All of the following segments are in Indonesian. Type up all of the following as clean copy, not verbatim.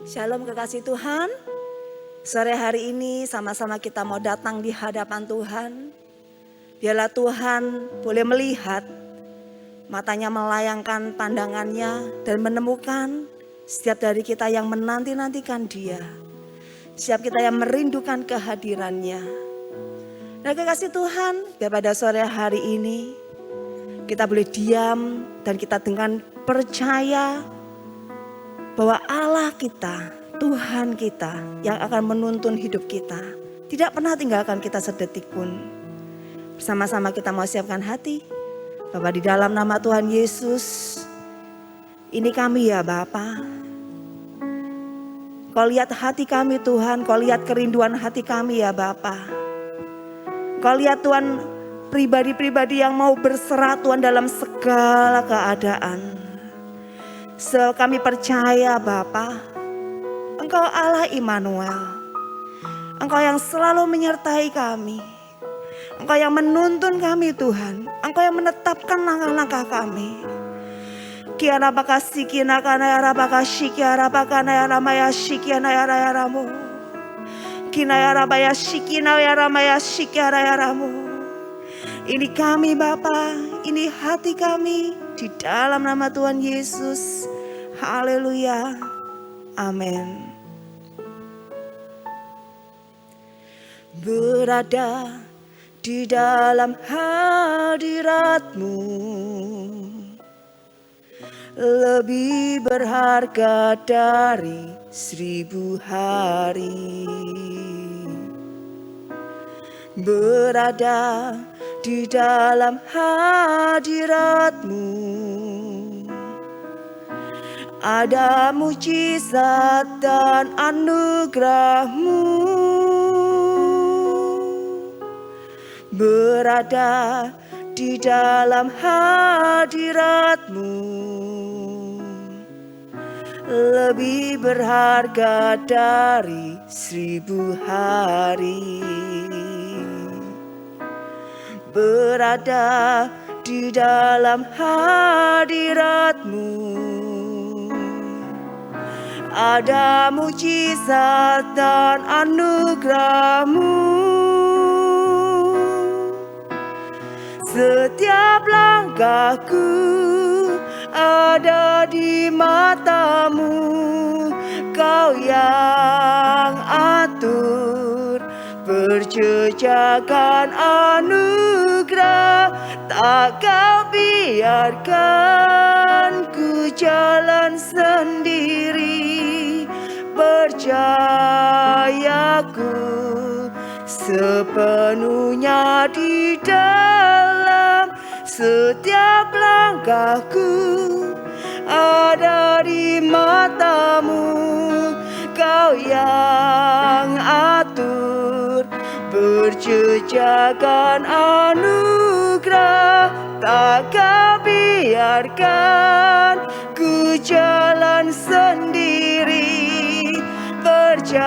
Shalom kekasih Tuhan. Sore hari ini sama-sama kita mau datang di hadapan Tuhan. Biarlah Tuhan boleh melihat, matanya melayangkan pandangannya dan menemukan setiap dari kita yang menanti-nantikan Dia. Setiap kita yang merindukan kehadirannya. Nah kekasih Tuhan, biar pada sore hari ini kita boleh diam dan kita dengan percaya bahwa Allah kita, Tuhan kita yang akan menuntun hidup kita, tidak pernah tinggalkan kita sedetik pun. Bersama-sama kita mau siapkan hati. Bapa, di dalam nama Tuhan Yesus, ini kami ya Bapa. Kau lihat hati kami Tuhan, Kau lihat kerinduan hati kami ya Bapa. Kau lihat Tuhan pribadi-pribadi yang mau berserah Tuhan dalam segala keadaan. Kami percaya Bapa, Engkau Allah Immanuel. Engkau yang selalu menyertai kami. Engkau yang menuntun kami Tuhan. Engkau yang menetapkan langkah-langkah kami. Kiana baka sikina kana ya rabaka shikiara baka na ya ramaya shikiana ya ramu. Kina ya rabaya shikina ya ramaya shikiara ya ramu. Ini kami Bapa, ini hati kami di dalam nama Tuhan Yesus. Haleluya. Amin. Berada di dalam hadirat-Mu lebih berharga dari 1000 hari. Berada di dalam hadirat-Mu ada mujizat dan anugerah-Mu. Berada di dalam hadirat-Mu lebih berharga dari 1000 hari. Berada di dalam hadirat-Mu ada mujizat dan anugerah-Mu. Setiap langkahku ada di mata-Mu. Kau yang atur perjejakan anugerah. Tak Kau biarkan ku jalan sendiri. Percayaku sepenuhnya di dalam setiap langkahku ada di mata-Mu. Kau yang atur perjejakan anugerah. Tak Kau biarkan ku jalan sendiri. Percayaku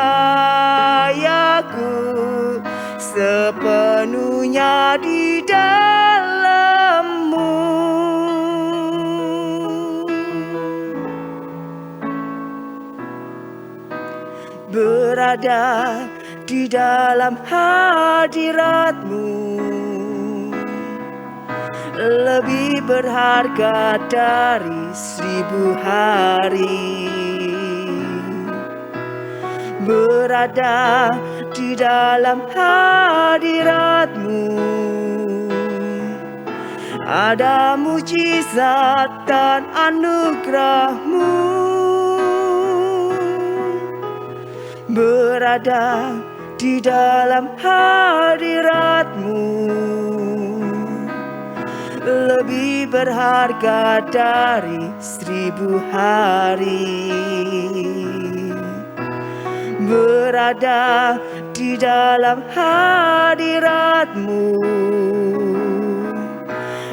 sepenuhnya di dalam-Mu. Berada di dalam hadirat-Mu lebih berharga dari 1000 hari. Berada di dalam hadirat-Mu ada mujizat dan anugerah-Mu. Berada di dalam hadirat-Mu lebih berharga dari 1000 hari. Berada di dalam hadirat-Mu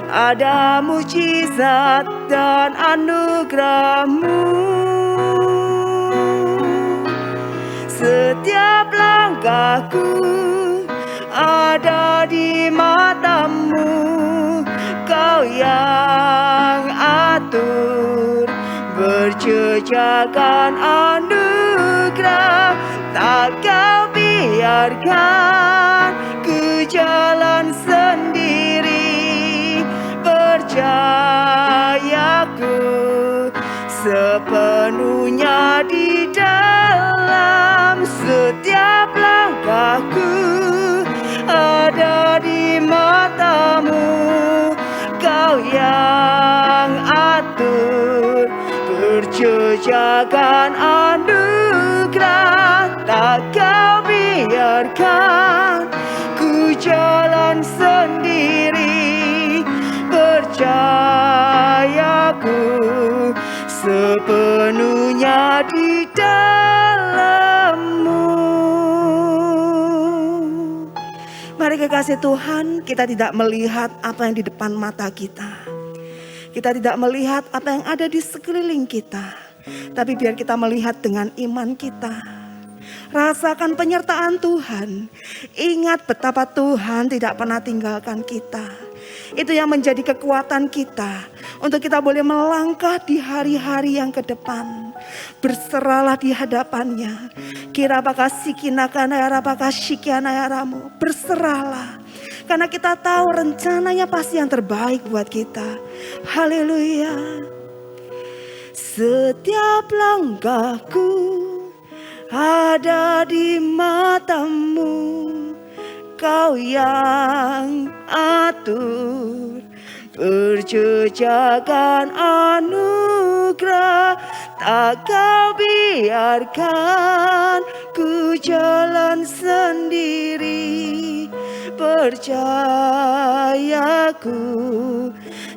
ada mujizat dan anugerah-Mu. Setiap langkahku ada di mata-Mu. Kau yang atur berjejakan anugerah. anugerah, tak kau biarkan ku jalan sendiri. Percayaku sepenuhnya di dalam setiap langkahku, ada di matamu. Kau yang atur perjejakan anugerah, tak kau biarkan ku jalan sendiri. Percayaku sepenuhnya di dalam-Mu. Mari kekasih Tuhan, kita tidak melihat apa yang di depan mata kita. Kita tidak melihat apa yang ada di sekeliling kita. Tapi biar kita melihat dengan iman kita. Rasakan penyertaan Tuhan. Ingat betapa Tuhan tidak pernah tinggalkan kita. Itu yang menjadi kekuatan kita untuk kita boleh melangkah di hari-hari yang ke depan. Berserahlah di hadapannya. Kira apakah sikinakana ya apakah sikiana ya ramu. Berserahlah. Karena kita tahu rencananya pasti yang terbaik buat kita. Haleluya. Setiap langkahku ada di matamu. Kau yang atur perjejakan anugerah, tak kau biarkan ku jalan sendiri. Percayaku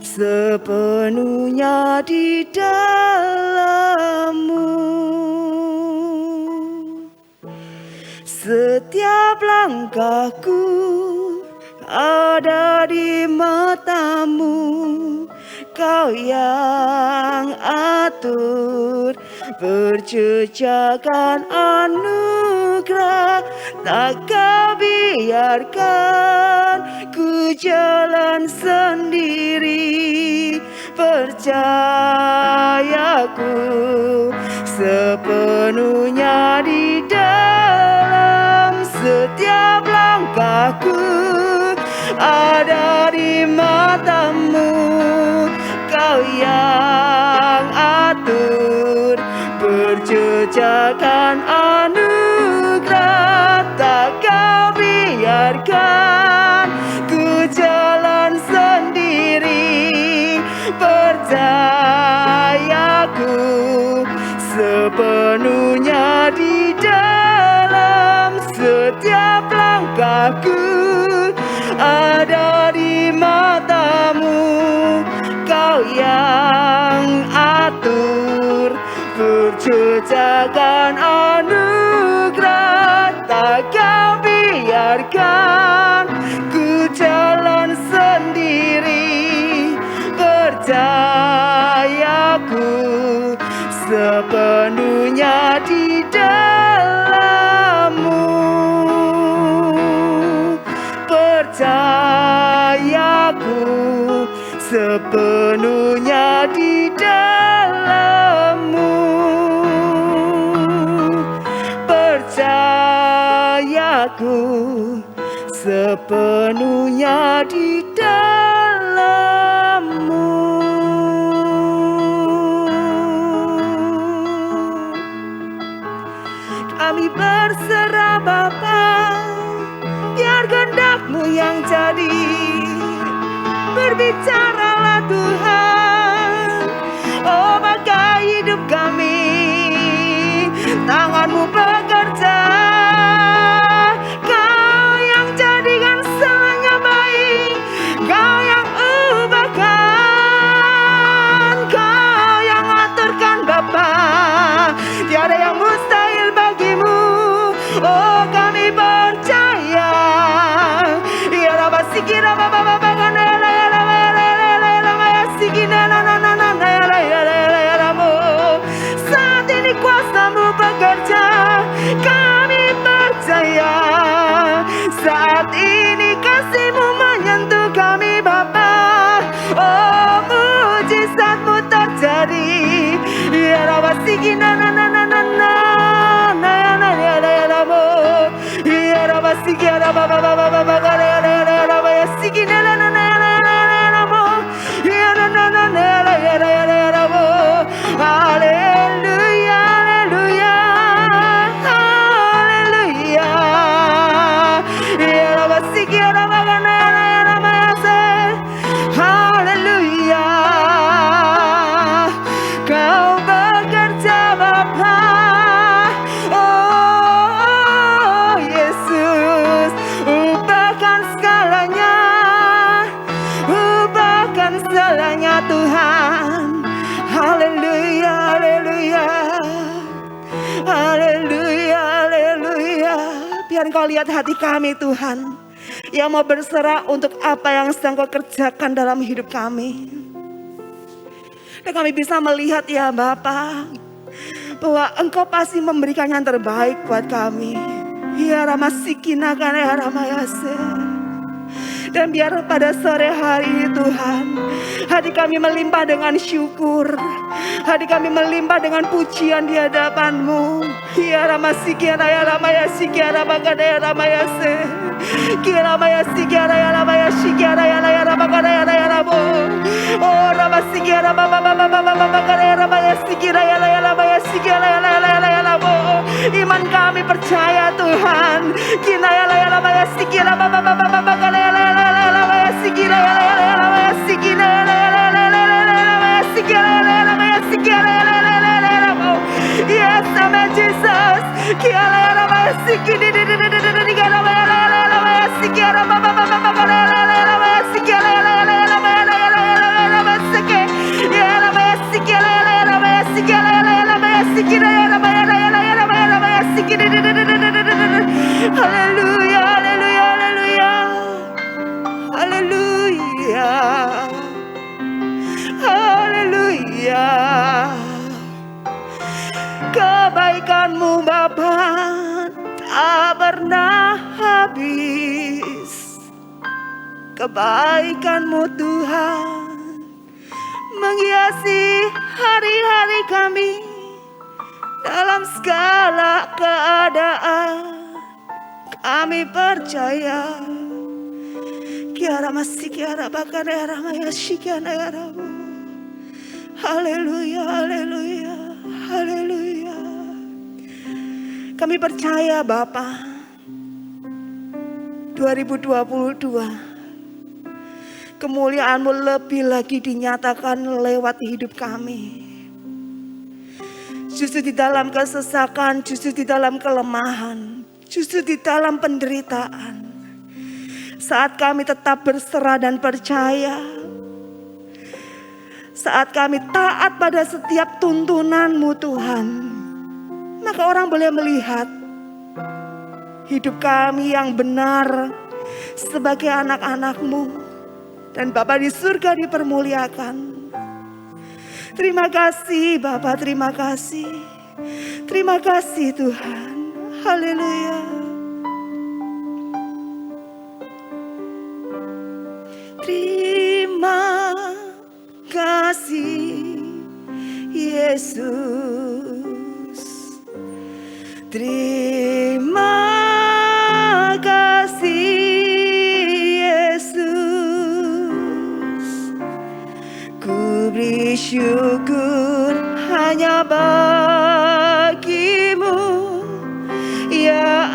sepenuhnya di dalam-Mu. Setiap langkahku ada di matamu. Kau yang atur perjejakan anugerah, tak kau biarkan ku jalan sendiri. Percayaku sepenuhnya di dalam setiap langkahku ada di matamu. Kau yang atur perjejakan anugerah, tak kau biarkan ku jalan sendiri. Percayaku sepenuhnya di dalam setiap langkahku ada di matamu. Kau yang atur perjejakan anugerah, tak kau biarkan ku jalan sendiri. Percayaku sepenuhnya di dalam-Mu. Percayaku sepenuhnya di dalam-Mu. Percayaku sepenuhnya di dalam-Mu. Kami berserah Bapa, biar kehendak-Mu yang jadi. Berbicaralah Tuhan, oh pakai hidup kami. Tangan-Mu bekerja, Kau yang jadikan semuanya baik. Kau yang ubahkan, Kau yang aturkan Bapa. Tiada yang mustahil bagimu, oh kami percaya. Ya Rabbi sikira Bapa Bapa kana saat ini kuasa-Mu bekerja, kami percaya. Saat ini kasih-Mu menyentuh kami Bapa, oh mujizat-Mu terjadi. Ya Rabbi sikina na na na na na na Engkau lihat hati kami Tuhan, yang mau berserah untuk apa yang sedang Kau kerjakan dalam hidup kami. Dan kami bisa melihat ya Bapa, bahwa Engkau pasti memberikan yang terbaik buat kami. Ya Ramasikina Kane Ramayase. Dan biar pada sore hari ini Tuhan, hati kami melimpah dengan syukur, hati kami melimpah dengan pujian di hadapan-Mu. Ya Ramasiki Raya Ramaya Sikiara Bagada Ramaya Se. Kiramaya Sikiara Ramaya Sikiara Raya Ramagada Raya Rabo. Oh Ramasiki Ramaya Bagada Ramaya Sikiara Raya Ramaya Sikiara Raya Rabo. Iman kami percaya Tuhan. Kinaya Raya Ramaya Sikiara Bagada Raya Yes, amen, Jesus. Haleluya, haleluya, haleluya. Haleluya. Haleluya. Kebaikan-Mu Bapa tak pernah habis. Kebaikan-Mu Tuhan menghiasi hari-hari kami dalam segala keadaan. Kami percaya. Kiara masih kiara bakar ramaya shikiana rabu. Haleluya, haleluya, haleluya. Kami percaya Bapa, 2022 kemuliaan-Mu lebih lagi dinyatakan lewat hidup kami. Justru di dalam kesesakan, justru di dalam kelemahan, justru di dalam penderitaan. Saat kami tetap berserah dan percaya, saat kami taat pada setiap tuntunan-Mu Tuhan, maka orang boleh melihat hidup kami yang benar sebagai anak-anak-Mu. Dan Bapa di surga dipermuliakan. Terima kasih Bapa, terima kasih. Terima kasih Tuhan. Haleluya. Terima kasih Yesus. Terima kasih Yesus. Ku beri syukur hanya bagi-Mu, ya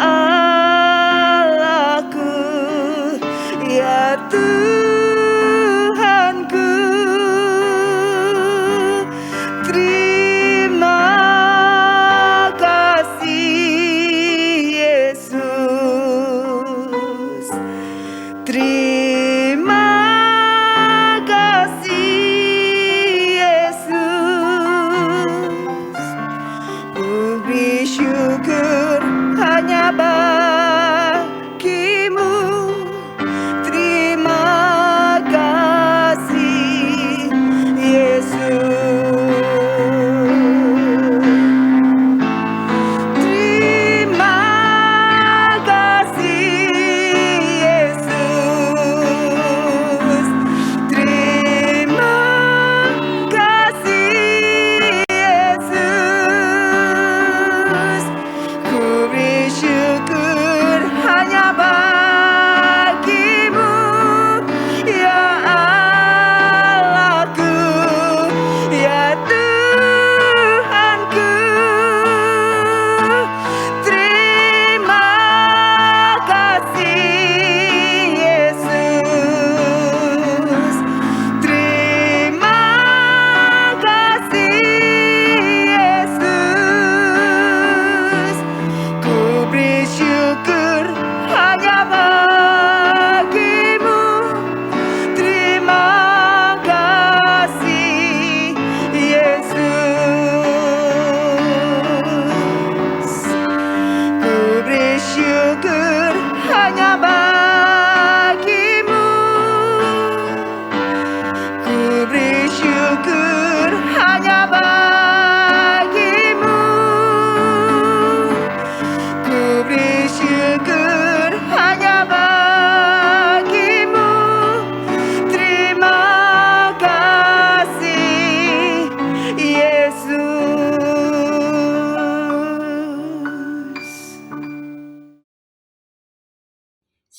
Allahku, ya Tuhanku. Terima kasih Yesus. Terima kasih Yesus.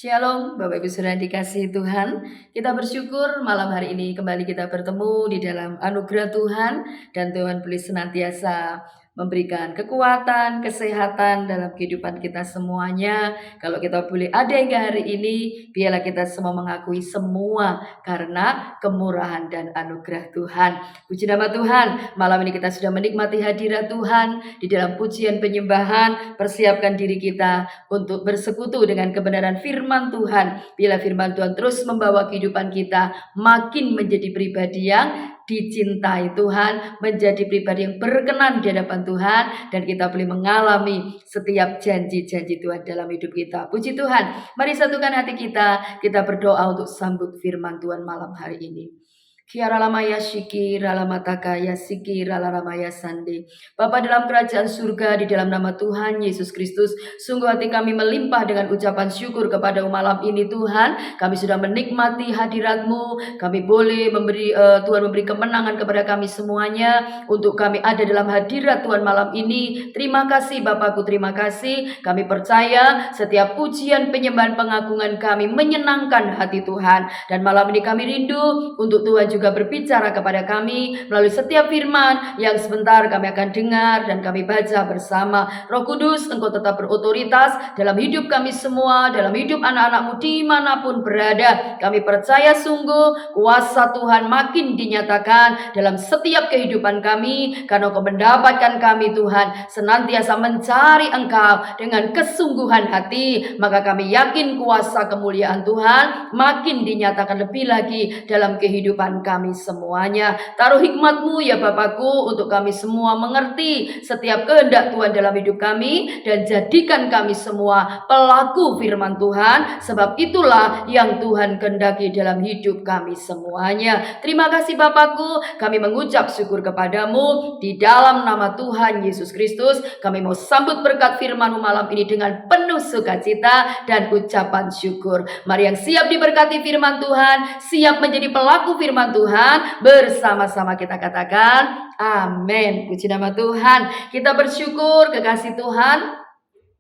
Shalom Bapak Ibu Saudara dikasihi Tuhan. Kita bersyukur malam hari ini kembali kita bertemu di dalam anugerah Tuhan. Dan Tuhan boleh senantiasa memberikan kekuatan, kesehatan dalam kehidupan kita semuanya. Kalau kita boleh ada hingga hari ini, biarlah kita semua mengakui semua karena kemurahan dan anugerah Tuhan. Puji nama Tuhan, malam ini kita sudah menikmati hadirat Tuhan di dalam pujian penyembahan. Persiapkan diri kita untuk bersekutu dengan kebenaran firman Tuhan. Bila firman Tuhan terus membawa kehidupan kita makin menjadi pribadi yang dicintai Tuhan, menjadi pribadi yang berkenan di hadapan Tuhan, dan kita boleh mengalami setiap janji-janji Tuhan dalam hidup kita. Puji Tuhan. Mari satukan hati kita berdoa untuk sambut firman Tuhan malam hari ini. Kiara lamaya shiki ralamataka ya siki ralaramaya sandi. Bapa dalam kerajaan surga, di dalam nama Tuhan Yesus Kristus, sungguh hati kami melimpah dengan ucapan syukur kepada malam ini Tuhan. Kami sudah menikmati hadirat-Mu. Kami boleh memberi Tuhan memberi kemenangan kepada kami semuanya untuk kami ada dalam hadirat Tuhan malam ini. Terima kasih Bapakku, terima kasih. Kami percaya setiap pujian, penyembahan, pengagungan kami menyenangkan hati Tuhan. Dan malam ini kami rindu untuk Tuhan juga berbicara kepada kami melalui setiap firman yang sebentar kami akan dengar dan kami baca bersama. Roh Kudus, Engkau tetap berotoritas dalam hidup kami semua, dalam hidup anak-anak-Mu dimanapun berada. Kami percaya sungguh kuasa Tuhan makin dinyatakan dalam setiap kehidupan kami, karena Engkau mendapatkan kami Tuhan senantiasa mencari Engkau dengan kesungguhan hati. Maka kami yakin kuasa kemuliaan Tuhan makin dinyatakan lebih lagi dalam kehidupan kami semuanya. Taruh hikmat-Mu ya Bapakku untuk kami semua mengerti setiap kehendak Tuhan dalam hidup kami, dan jadikan kami semua pelaku firman Tuhan, sebab itulah yang Tuhan kehendaki dalam hidup kami semuanya. Terima kasih Bapakku, kami mengucap syukur kepadamu di dalam nama Tuhan Yesus Kristus. Kami mau sambut berkat firman-Mu malam ini dengan penuh sukacita dan ucapan syukur. Mari yang siap diberkati firman Tuhan, siap menjadi pelaku firman Tuhan, bersama-sama kita katakan amin. Puji nama Tuhan. Kita bersyukur kekasih Tuhan,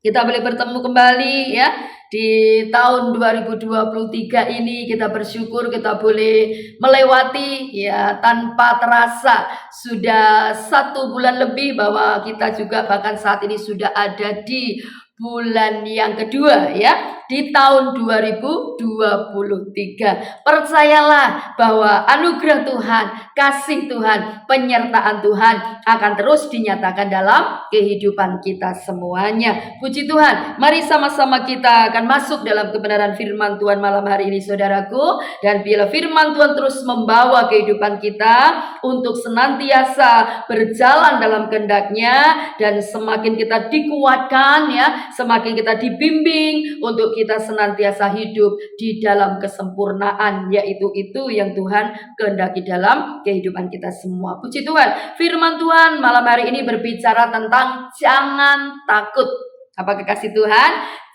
kita boleh bertemu kembali ya di tahun 2023 ini. Kita bersyukur kita boleh melewati ya tanpa terasa sudah 1 bulan lebih, bahwa kita juga bahkan saat ini sudah ada di bulan yang kedua ya di tahun 2023. Percayalah bahwa anugerah Tuhan, kasih Tuhan, penyertaan Tuhan akan terus dinyatakan dalam kehidupan kita semuanya. Puji Tuhan. Mari sama-sama kita akan masuk dalam kebenaran firman Tuhan malam hari ini saudaraku. Dan bila firman Tuhan terus membawa kehidupan kita untuk senantiasa berjalan dalam kehendak-Nya, dan semakin kita dikuatkan ya, semakin kita dibimbing untuk kita senantiasa hidup di dalam kesempurnaan, yaitu itu yang Tuhan kehendaki dalam kehidupan kita semua. Puji Tuhan. Firman Tuhan malam hari ini berbicara tentang jangan takut. Apa kekasih Tuhan?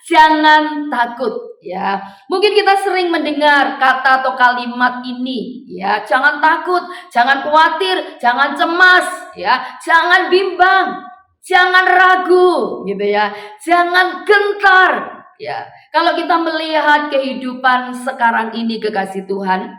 Jangan takut ya. Mungkin kita sering mendengar kata atau kalimat ini ya, jangan takut, jangan khawatir, jangan cemas ya, jangan bimbang, jangan ragu gitu ya, jangan gentar ya. Kalau kita melihat kehidupan sekarang ini kekasih Tuhan,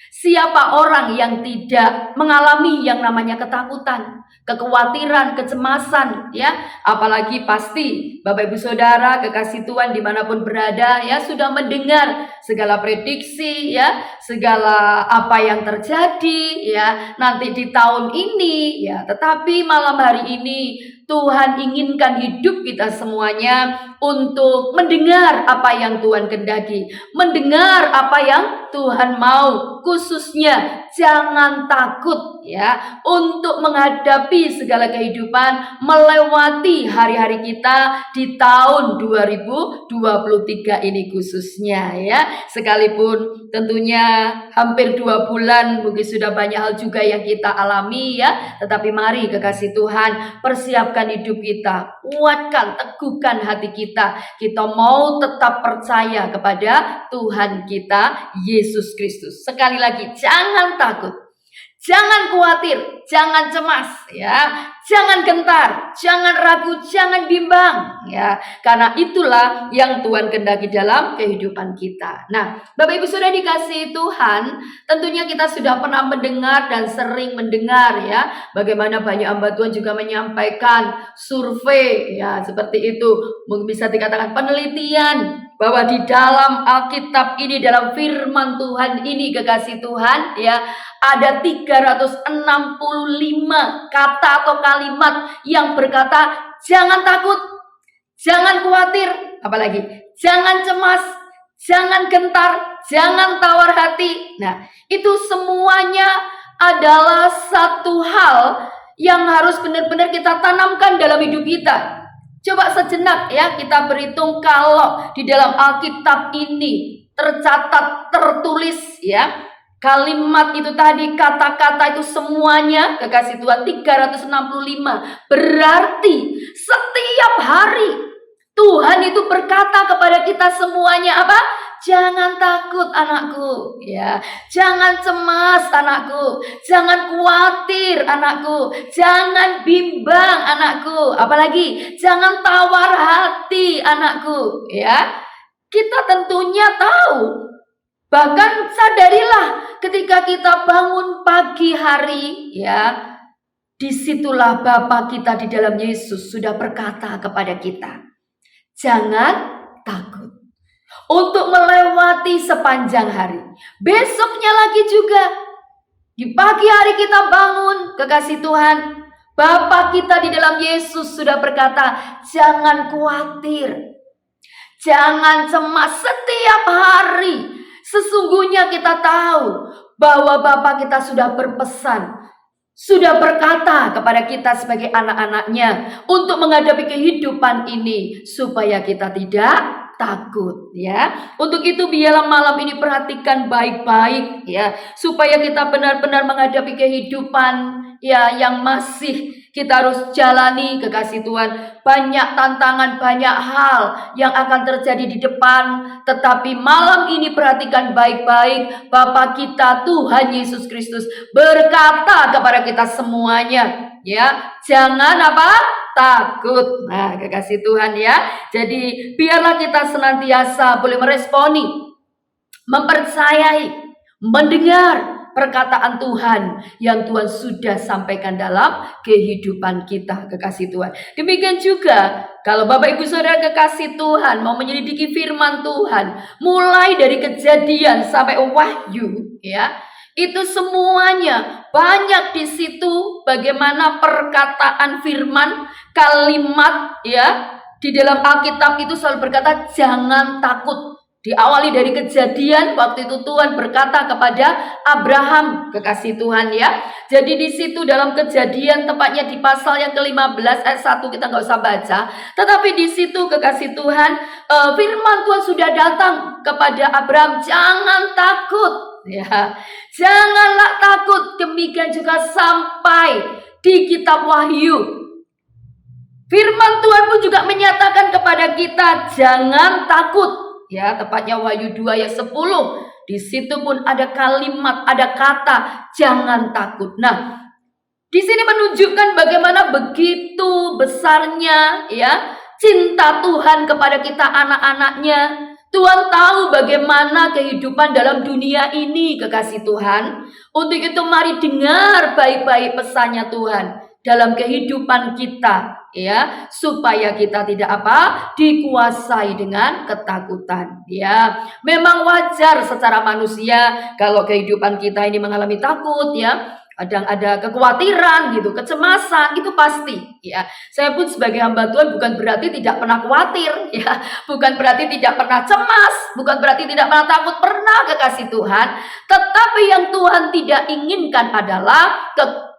siapa orang yang tidak mengalami yang namanya ketakutan, kekhawatiran, kecemasan ya. Apalagi pasti Bapak Ibu Saudara kekasih Tuhan dimanapun berada ya, sudah mendengar segala prediksi ya, segala apa yang terjadi ya nanti di tahun ini ya. Tetapi malam hari ini Tuhan inginkan hidup kita semuanya untuk mendengar apa yang Tuhan kehendaki, mendengar apa yang Tuhan mau, khususnya jangan takut ya untuk menghadapi segala kehidupan, melewati hari-hari kita di tahun 2023 ini khususnya ya. Sekalipun tentunya hampir 2 bulan mungkin sudah banyak hal juga yang kita alami ya, tetapi mari kekasih Tuhan persiapkan hidup kita, kuatkan, teguhkan hati kita. Kita mau tetap percaya kepada Tuhan kita Yesus Kristus. Sekali lagi, jangan takut, Jangan khawatir, jangan cemas ya, jangan gentar, jangan ragu, jangan bimbang ya. Karena itulah yang Tuhan kehendaki dalam kehidupan kita. Nah, Bapak Ibu sudah dikasihi Tuhan, tentunya kita sudah pernah mendengar dan sering mendengar ya, bagaimana banyak hamba Tuhan juga menyampaikan survei ya, seperti itu. Mungkin bisa dikatakan penelitian bahwa di dalam Alkitab ini, dalam firman Tuhan ini, kekasih Tuhan ya, ada 365 kata atau kalimat yang berkata jangan takut, jangan khawatir, apalagi jangan cemas, jangan gentar, jangan tawar hati. Nah, itu semuanya adalah satu hal yang harus benar-benar kita tanamkan dalam hidup kita. Coba sejenak ya, kita berhitung kalau di dalam Alkitab ini tercatat, tertulis ya, kalimat itu tadi, kata-kata itu semuanya, kekasih Tuhan, 365. Berarti setiap hari Tuhan itu berkata kepada kita semuanya apa? Jangan takut anakku ya, jangan cemas anakku, jangan khawatir anakku, jangan bimbang anakku, apalagi jangan tawar hati anakku ya. Kita tentunya tahu, bahkan sadarilah ketika kita bangun pagi hari ya, disitulah Bapa kita di dalam Yesus sudah berkata kepada kita, jangan takut. Untuk melewati sepanjang hari. Besoknya lagi juga. Di pagi hari kita bangun, kekasih Tuhan. Bapa kita di dalam Yesus sudah berkata, jangan khawatir. Jangan cemas setiap hari. Sesungguhnya kita tahu bahwa Bapa kita sudah berpesan, sudah berkata kepada kita sebagai anak-anaknya untuk menghadapi kehidupan ini supaya kita tidak takut ya. Untuk itu biarlah malam ini perhatikan baik-baik ya, supaya kita benar-benar menghadapi kehidupan ya yang masih kita harus jalani, kekasih Tuhan. Banyak tantangan, banyak hal yang akan terjadi di depan, tetapi malam ini perhatikan baik-baik. Bapa kita Tuhan Yesus Kristus berkata kepada kita semuanya ya, jangan apa? Takut. Nah, kekasih Tuhan ya. Jadi biarlah kita senantiasa boleh meresponi, mempercayai, mendengar perkataan Tuhan yang Tuhan sudah sampaikan dalam kehidupan kita, kekasih Tuhan. Demikian juga kalau Bapak Ibu Saudara kekasih Tuhan mau menyelidiki firman Tuhan, mulai dari Kejadian sampai Wahyu ya, itu semuanya banyak di situ bagaimana perkataan firman, kalimat ya, di dalam Alkitab itu selalu berkata jangan takut. Diawali dari Kejadian, waktu itu Tuhan berkata kepada Abraham, kekasih Tuhan ya. Jadi di situ dalam Kejadian, tepatnya di pasal yang ke-15 ayat 1, kita nggak usah baca. Tetapi di situ kekasih Tuhan, firman Tuhan sudah datang kepada Abraham, jangan takut ya, janganlah takut. Demikian juga sampai di kitab Wahyu, firman Tuhan pun juga menyatakan kepada kita jangan takut. Ya, tepatnya Wahyu 2 ayat 10. Di situ pun ada kalimat, ada kata jangan takut. Nah, di sini menunjukkan bagaimana begitu besarnya ya cinta Tuhan kepada kita anak-anaknya. Tuhan tahu bagaimana kehidupan dalam dunia ini, kekasih Tuhan. Untuk itu mari dengar baik-baik pesannya Tuhan dalam kehidupan kita ya, supaya kita tidak apa? Dikuasai dengan ketakutan ya. Memang wajar secara manusia kalau kehidupan kita ini mengalami takut ya. Kadang ada kekhawatiran gitu, kecemasan, itu pasti ya. Saya pun sebagai hamba Tuhan bukan berarti tidak pernah khawatir ya, bukan berarti tidak pernah cemas, bukan berarti tidak pernah takut, pernah, kekasih Tuhan. Tetapi yang Tuhan tidak inginkan adalah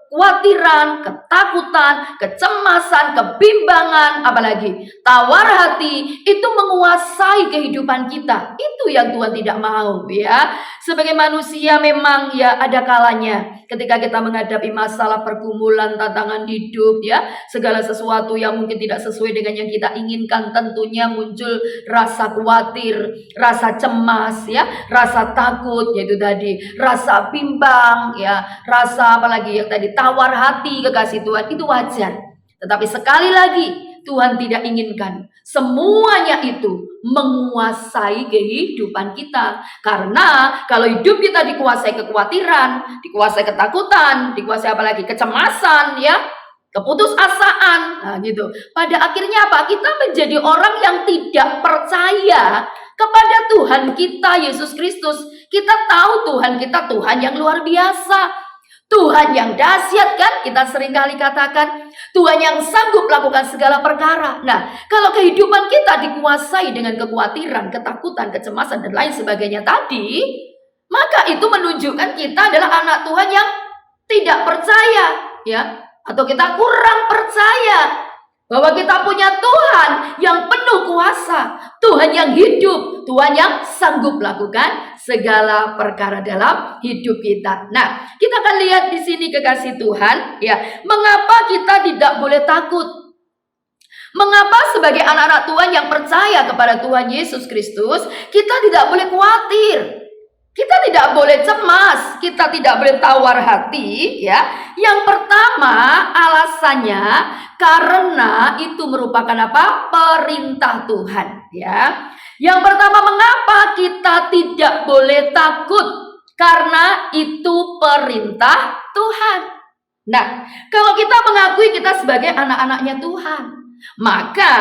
kekhawatiran, ketakutan, kecemasan, kebimbangan, apalagi tawar hati itu menguasai kehidupan kita. Itu yang Tuhan tidak mau ya. Sebagai manusia memang ya ada kalanya ketika kita menghadapi masalah pergumulan, tantangan hidup ya, segala sesuatu yang mungkin tidak sesuai dengan yang kita inginkan, tentunya muncul rasa khawatir, rasa cemas ya, rasa takut, yaitu tadi rasa bimbang ya, rasa apalagi yang tadi tawar hati, kekasih Tuhan, itu wajar. Tetapi sekali lagi Tuhan tidak inginkan semuanya itu menguasai kehidupan kita. Karena kalau hidup kita dikuasai kekhawatiran, dikuasai ketakutan, dikuasai apalagi kecemasan ya, keputusasaan, nah gitu. Pada akhirnya apa? Kita menjadi orang yang tidak percaya kepada Tuhan kita Yesus Kristus. Kita tahu Tuhan kita Tuhan yang luar biasa, Tuhan yang dahsyat kan, kita seringkali katakan Tuhan yang sanggup melakukan segala perkara. Nah, kalau kehidupan kita dikuasai dengan kekhawatiran, ketakutan, kecemasan dan lain sebagainya tadi, maka itu menunjukkan kita adalah anak Tuhan yang tidak percaya ya, atau kita kurang percaya bahwa kita punya Tuhan yang penuh kuasa, Tuhan yang hidup, Tuhan yang sanggup melakukan segala perkara dalam hidup kita. Nah, kita akan lihat di sini kekasih Tuhan, ya, mengapa kita tidak boleh takut? Mengapa sebagai anak-anak Tuhan yang percaya kepada Tuhan Yesus Kristus, kita tidak boleh khawatir? Kita tidak boleh cemas, kita tidak boleh tawar hati, ya. Yang pertama, alasannya karena itu merupakan apa? Perintah Tuhan, ya. Yang pertama, mengapa kita tidak boleh takut? Karena itu perintah Tuhan. Nah, kalau kita mengakui kita sebagai anak-anaknya Tuhan, maka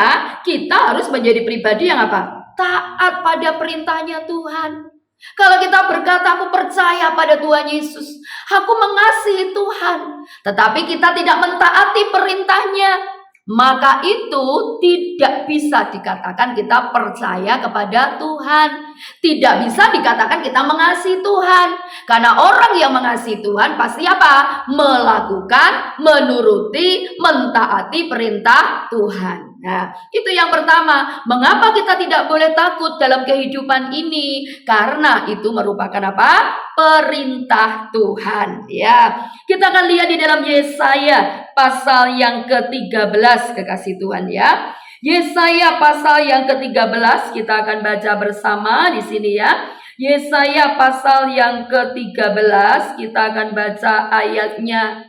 kita harus menjadi pribadi yang apa? Taat pada perintahnya Tuhan. Kalau kita berkata aku percaya pada Tuhan Yesus, aku mengasihi Tuhan, tetapi kita tidak mentaati perintahnya, maka itu tidak bisa dikatakan kita percaya kepada Tuhan. Tidak bisa dikatakan kita mengasihi Tuhan. Karena orang yang mengasihi Tuhan pasti apa? Melakukan, menuruti, mentaati perintah Tuhan. Nah, itu yang pertama. Mengapa kita tidak boleh takut dalam kehidupan ini? Karena itu merupakan apa? Perintah Tuhan. Ya, kita akan lihat di dalam Yesaya pasal yang ke-13, kekasih Tuhan ya. Yesaya pasal yang ke-13 kita akan baca bersama di sini ya. Yesaya pasal yang ke-13 kita akan baca ayatnya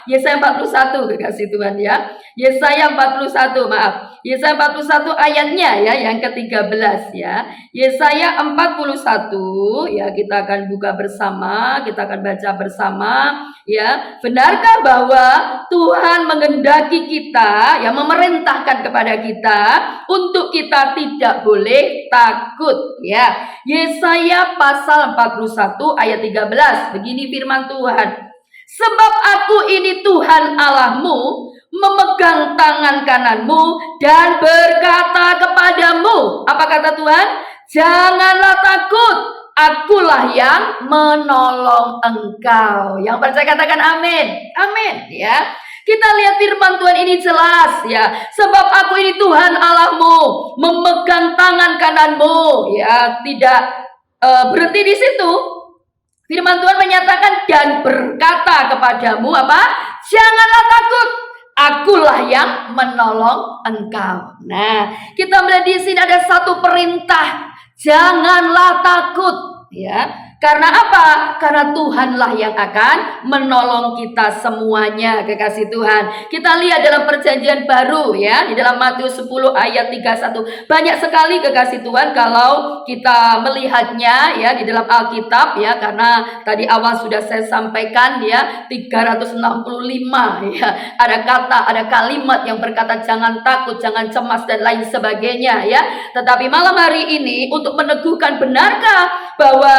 Yesaya 41 kekasih Tuhan ya. Yesaya 41 Yesaya 41 ayatnya ya yang ke-13 ya. Yesaya 41 ya, kita akan buka bersama, kita akan baca bersama ya. Benarkah bahwa Tuhan menghendaki kita, ya, memerintahkan kepada kita untuk kita tidak boleh takut ya. Yesaya pasal 41 ayat 13, begini firman Tuhan. Sebab aku ini Tuhan Allahmu, memegang tangan kananmu dan berkata kepadamu, apa kata Tuhan? Janganlah takut, akulah yang menolong engkau. Yang percaya katakan amin. Amin ya. Kita lihat firman Tuhan ini jelas ya. Sebab aku ini Tuhan Allahmu, memegang tangan kananmu ya. Tidak berhenti di situ. Firman Tuhan menyatakan dan berkata kepadamu apa? Janganlah takut, akulah yang menolong engkau. Nah, kita melihat di sini ada satu perintah, janganlah takut, ya. Karena apa? Karena Tuhanlah yang akan menolong kita semuanya, kekasih Tuhan. Kita lihat dalam perjanjian baru ya, di dalam Matius 10 ayat 31. Banyak sekali kekasih Tuhan kalau kita melihatnya ya di dalam Alkitab ya, karena tadi awal sudah saya sampaikan ya, 365 ya. Ada kata, ada kalimat yang berkata jangan takut, jangan cemas dan lain sebagainya ya. Tetapi malam hari ini untuk meneguhkan benarkah bahwa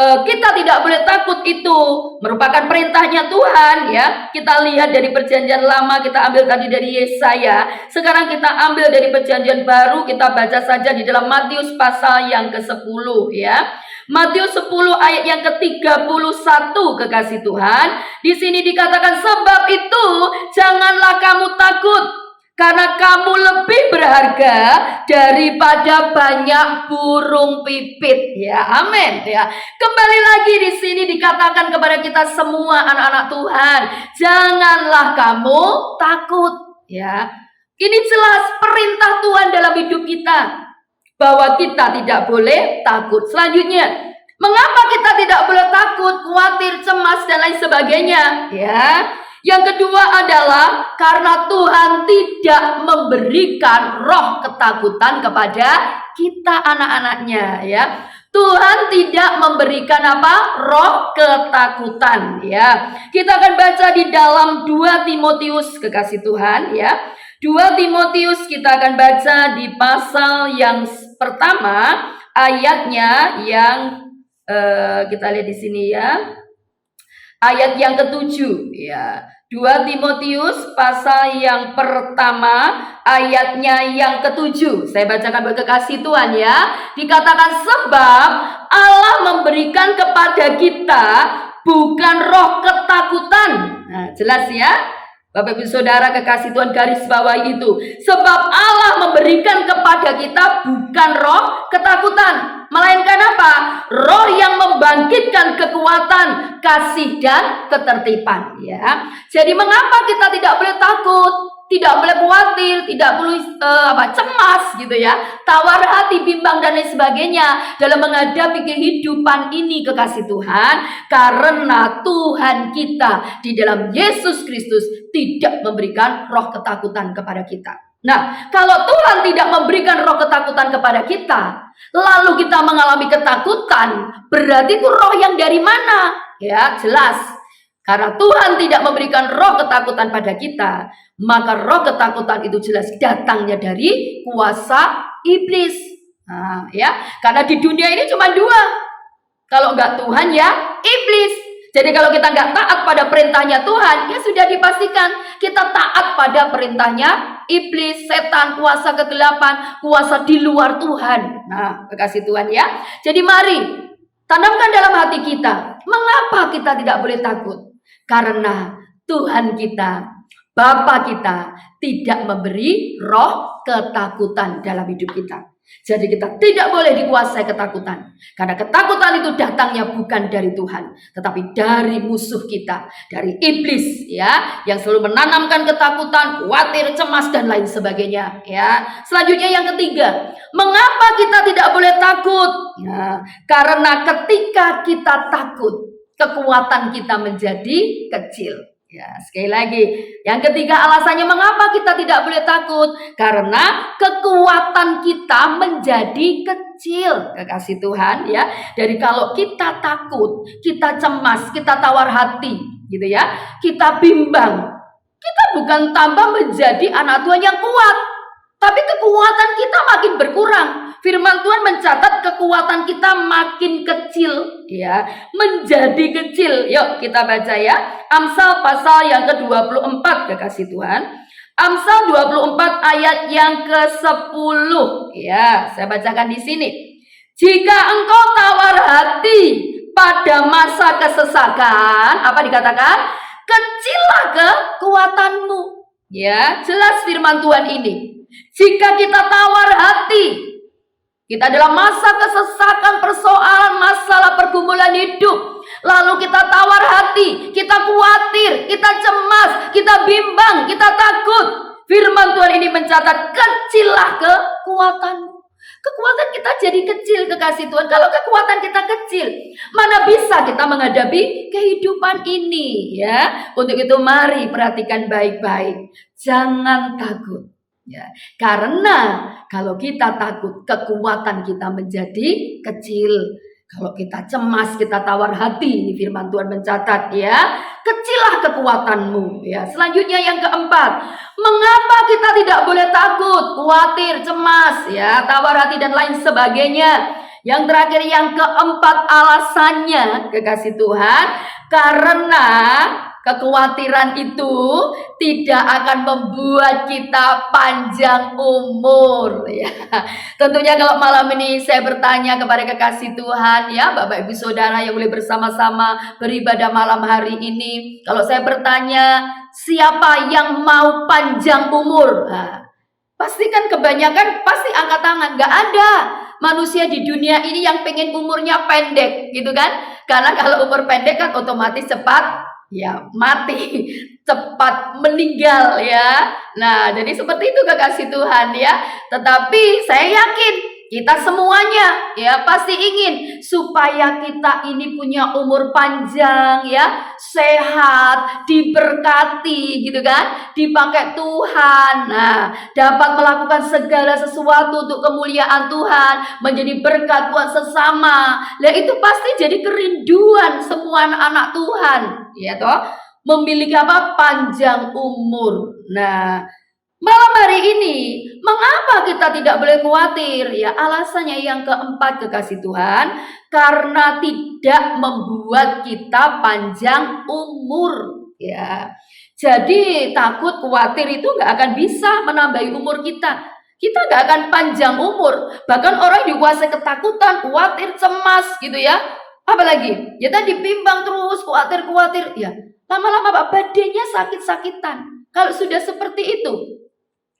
kita tidak boleh takut, itu merupakan perintahnya Tuhan ya. Kita lihat dari perjanjian lama, kita ambil tadi dari Yesaya. Sekarang kita ambil dari perjanjian baru, kita baca saja di dalam Matius pasal yang ke-10 ya. Matius 10 ayat yang ke-31, kekasih Tuhan. Di sini dikatakan, sebab itu janganlah kamu takut, karena kamu lebih berharga daripada banyak burung pipit. Ya, amin. Ya, kembali lagi di sini dikatakan kepada kita semua anak-anak Tuhan, janganlah kamu takut. Ya, ini jelas perintah Tuhan dalam hidup kita, bahwa kita tidak boleh takut. Selanjutnya, mengapa kita tidak boleh takut, khawatir, cemas, dan lain sebagainya? Ya, yang kedua adalah karena Tuhan tidak memberikan roh ketakutan kepada kita anak-anaknya. Ya, Tuhan tidak memberikan apa? Roh ketakutan. Ya, kita akan baca di dalam 2 Timotius, kekasih Tuhan. Ya, 2 Timotius kita akan baca di pasal yang pertama, ayatnya yang kita lihat di sini ya, ayat yang ke-7 ya. 2 Timotius pasal yang pertama, ayatnya yang ke-7. Saya bacakan buat kekasih Tuhan ya. Dikatakan, sebab Allah memberikan kepada kita bukan roh ketakutan. Nah, jelas ya. Bapak Ibu Saudara kekasih Tuhan, garis bawah itu. Sebab Allah memberikan kepada kita bukan roh ketakutan, melainkan apa? Roh yang membangkitkan kekuatan, kasih, dan ketertiban. Ya. Jadi mengapa kita tidak boleh takut, tidak boleh khawatir, tidak boleh cemas gitu ya, tawar hati, bimbang, dan lain sebagainya dalam menghadapi kehidupan ini, kekasih Tuhan? Karena Tuhan kita di dalam Yesus Kristus tidak memberikan roh ketakutan kepada kita. Nah, kalau Tuhan tidak memberikan roh ketakutan kepada kita, lalu kita mengalami ketakutan, berarti itu roh yang dari mana? Ya, jelas. Karena Tuhan tidak memberikan roh ketakutan pada kita, maka roh ketakutan itu jelas datangnya dari kuasa iblis. Nah, ya, karena di dunia ini cuma dua. Kalau enggak Tuhan ya iblis. Jadi kalau kita enggak taat pada perintahnya Tuhan, ya sudah dipastikan kita taat pada perintahnya iblis, setan, kuasa kegelapan, kuasa di luar Tuhan. Nah, kekasih Tuhan ya. Jadi mari tanamkan dalam hati kita, mengapa kita tidak boleh takut? Karena Tuhan kita, Bapa kita tidak memberi roh ketakutan dalam hidup kita. Jadi kita tidak boleh dikuasai ketakutan. Karena ketakutan itu datangnya bukan dari Tuhan, tetapi dari musuh kita, dari iblis ya, yang selalu menanamkan ketakutan, khawatir, cemas, dan lain sebagainya ya. Selanjutnya yang ketiga, mengapa kita tidak boleh takut? Ya, karena ketika kita takut, kekuatan kita menjadi kecil. Ya, sekali lagi, yang ketiga alasannya mengapa kita tidak boleh takut, karena kekuatan kita menjadi kecil, kekasih Tuhan ya. Dari kalau kita takut, kita cemas, kita tawar hati gitu ya, kita bimbang, kita bukan tambah menjadi anak Tuhan yang kuat, tapi kekuatan kita makin berkurang. Firman Tuhan mencatat kekuatan kita makin kecil ya, menjadi kecil. Yuk kita baca ya, Amsal pasal yang ke-24, kekasih Tuhan. Amsal 24 ayat yang ke-10 ya, saya bacakan di sini. Jika engkau tawar hati pada masa kesesakan, apa dikatakan? Kecillah kekuatanmu. Ya, jelas firman Tuhan ini. Jika kita tawar hati, kita dalam masa kesesakan, persoalan, masalah, pergumulan hidup, lalu kita tawar hati, kita khawatir, kita cemas, kita bimbang, kita takut. Firman Tuhan ini mencatat, kecillah kekuatanmu. Kekuatan kita jadi kecil, kekasih Tuhan. Kalau kekuatan kita kecil, mana bisa kita menghadapi kehidupan ini ya. Untuk itu mari perhatikan baik-baik, jangan takut. Ya, karena kalau kita takut, kekuatan kita menjadi kecil. Kalau kita cemas, kita tawar hati, ini firman Tuhan mencatat ya, kecillah kekuatanmu. Ya, selanjutnya yang keempat, mengapa kita tidak boleh takut, khawatir, cemas, ya, tawar hati dan lain sebagainya. Yang terakhir, yang keempat alasannya, kekasih Tuhan, karena kekhawatiran itu tidak akan membuat kita panjang umur ya. Tentunya kalau malam ini saya bertanya kepada kekasih Tuhan ya, Bapak Ibu Saudara yang boleh bersama-sama beribadah malam hari ini. Kalau saya bertanya, siapa yang mau panjang umur? Nah, pasti kan kebanyakan pasti angkat tangan. Gak ada manusia di dunia ini yang pengen umurnya pendek gitu kan. Karena kalau umur pendek kan otomatis cepat ya mati, cepat meninggal ya. Nah, jadi seperti itu kekasih Tuhan ya. Tetapi saya yakin kita semuanya ya pasti ingin supaya kita ini punya umur panjang ya, sehat, diberkati gitu kan, dipakai Tuhan. Nah, dapat melakukan segala sesuatu untuk kemuliaan Tuhan, menjadi berkat buat sesama. Nah, itu pasti jadi kerinduan semua anak-anak Tuhan, ya toh, memiliki apa? Panjang umur. Nah, malam hari ini, mengapa kita tidak boleh khawatir? Ya, alasannya yang keempat kekasih Tuhan, karena tidak membuat kita panjang umur. Ya, jadi takut khawatir itu nggak akan bisa menambahi umur kita. Kita nggak akan panjang umur. Bahkan orang yang dikuasai ketakutan, khawatir, cemas gitu ya. Apalagi, ya tadi bimbang terus, khawatir, ya. Lama-lama Pak, badannya sakit-sakitan. Kalau sudah seperti itu,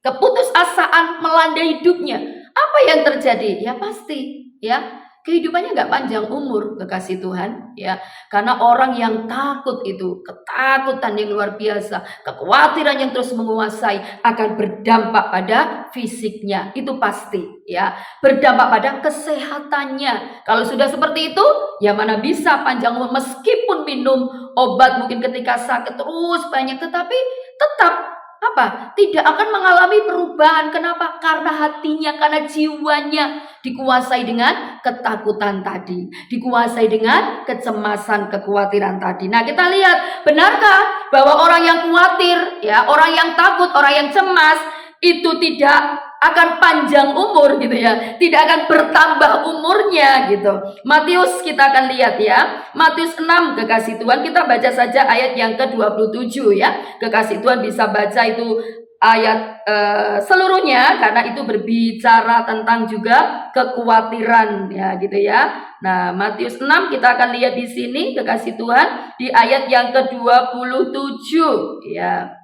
keputusasaan melanda hidupnya. Apa yang terjadi? Ya pasti ya kehidupannya nggak panjang umur kekasih Tuhan ya. Karena orang yang takut itu, ketakutan yang luar biasa, kekhawatiran yang terus menguasai akan berdampak pada fisiknya. Itu pasti ya. Berdampak pada kesehatannya. Kalau sudah seperti itu, ya mana bisa panjang umur meskipun minum obat mungkin ketika sakit terus banyak, tetapi tetap apa? Tidak akan mengalami perubahan. Kenapa? Karena hatinya, karena jiwanya dikuasai dengan ketakutan tadi, dikuasai dengan kecemasan, kekhawatiran tadi. Nah, kita lihat, benarkah bahwa orang yang khawatir, ya, orang yang takut, orang yang cemas itu tidak akan panjang umur gitu ya, tidak akan bertambah umurnya gitu. Matius kita akan lihat ya, Matius 6 kekasih Tuhan, kita baca saja ayat yang ke-27 ya. Kekasih Tuhan bisa baca itu ayat seluruhnya karena itu berbicara tentang juga kekhawatiran ya gitu ya. Nah, Matius 6 kita akan lihat di sini kekasih Tuhan di ayat yang ke-27 ya.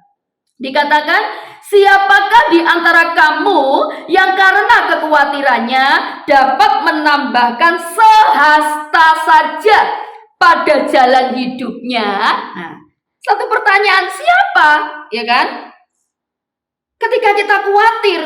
Dikatakan, siapakah di antara kamu yang karena kekhawatirannya dapat menambahkan sehasta saja pada jalan hidupnya? Nah, satu pertanyaan, siapa? Ya kan? Ketika kita khawatir,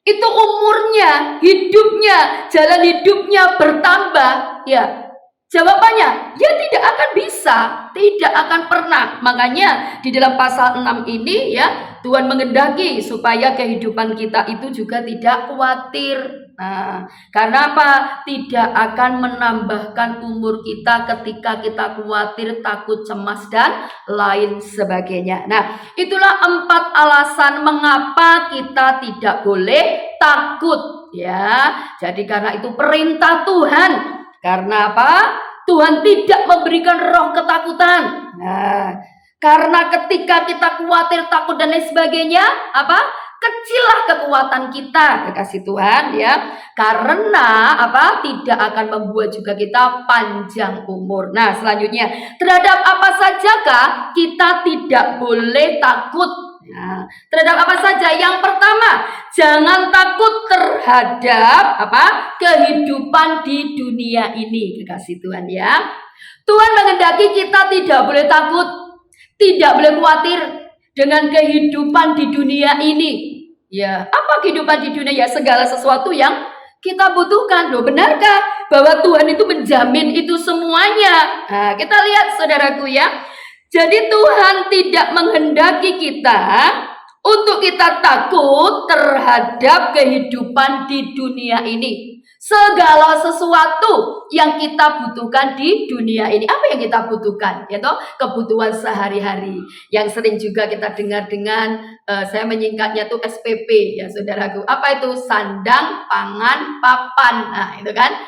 itu umurnya, hidupnya, jalan hidupnya bertambah, ya. Jawabannya, ya tidak akan bisa, tidak akan pernah. Makanya di dalam pasal 6 ini ya, Tuhan menghendaki supaya kehidupan kita itu juga tidak khawatir. Nah, karena apa? Tidak akan menambahkan umur kita ketika kita khawatir, takut, cemas, dan lain sebagainya. Nah, itulah 4 alasan mengapa kita tidak boleh takut ya. Jadi karena itu perintah Tuhan. Karena apa? Tuhan tidak memberikan roh ketakutan. Nah, karena ketika kita khawatir, takut dan lain sebagainya, apa? Kecillah kekuatan kita, kekasih Tuhan ya. Karena apa? Tidak akan membuat juga kita panjang umur. Nah, selanjutnya, terhadap apa sajakah kita tidak boleh takut? Nah, terhadap apa saja? Yang pertama, jangan takut terhadap apa? Kehidupan di dunia ini, kekasih Tuhan ya. Tuhan menghendaki kita tidak boleh takut, tidak boleh khawatir dengan kehidupan di dunia ini. Ya, apa kehidupan di dunia? Ya, segala sesuatu yang kita butuhkan. Loh, benarkah bahwa Tuhan itu menjamin itu semuanya? Nah, kita lihat saudaraku ya. Jadi Tuhan tidak menghendaki kita untuk kita takut terhadap kehidupan di dunia ini. Segala sesuatu yang kita butuhkan di dunia ini. Apa yang kita butuhkan? Yaitu kebutuhan sehari-hari. Yang sering juga kita dengar dengan, saya menyingkatnya tuh SPP ya saudaraku. Apa itu? Sandang, pangan, papan. Nah itu kan.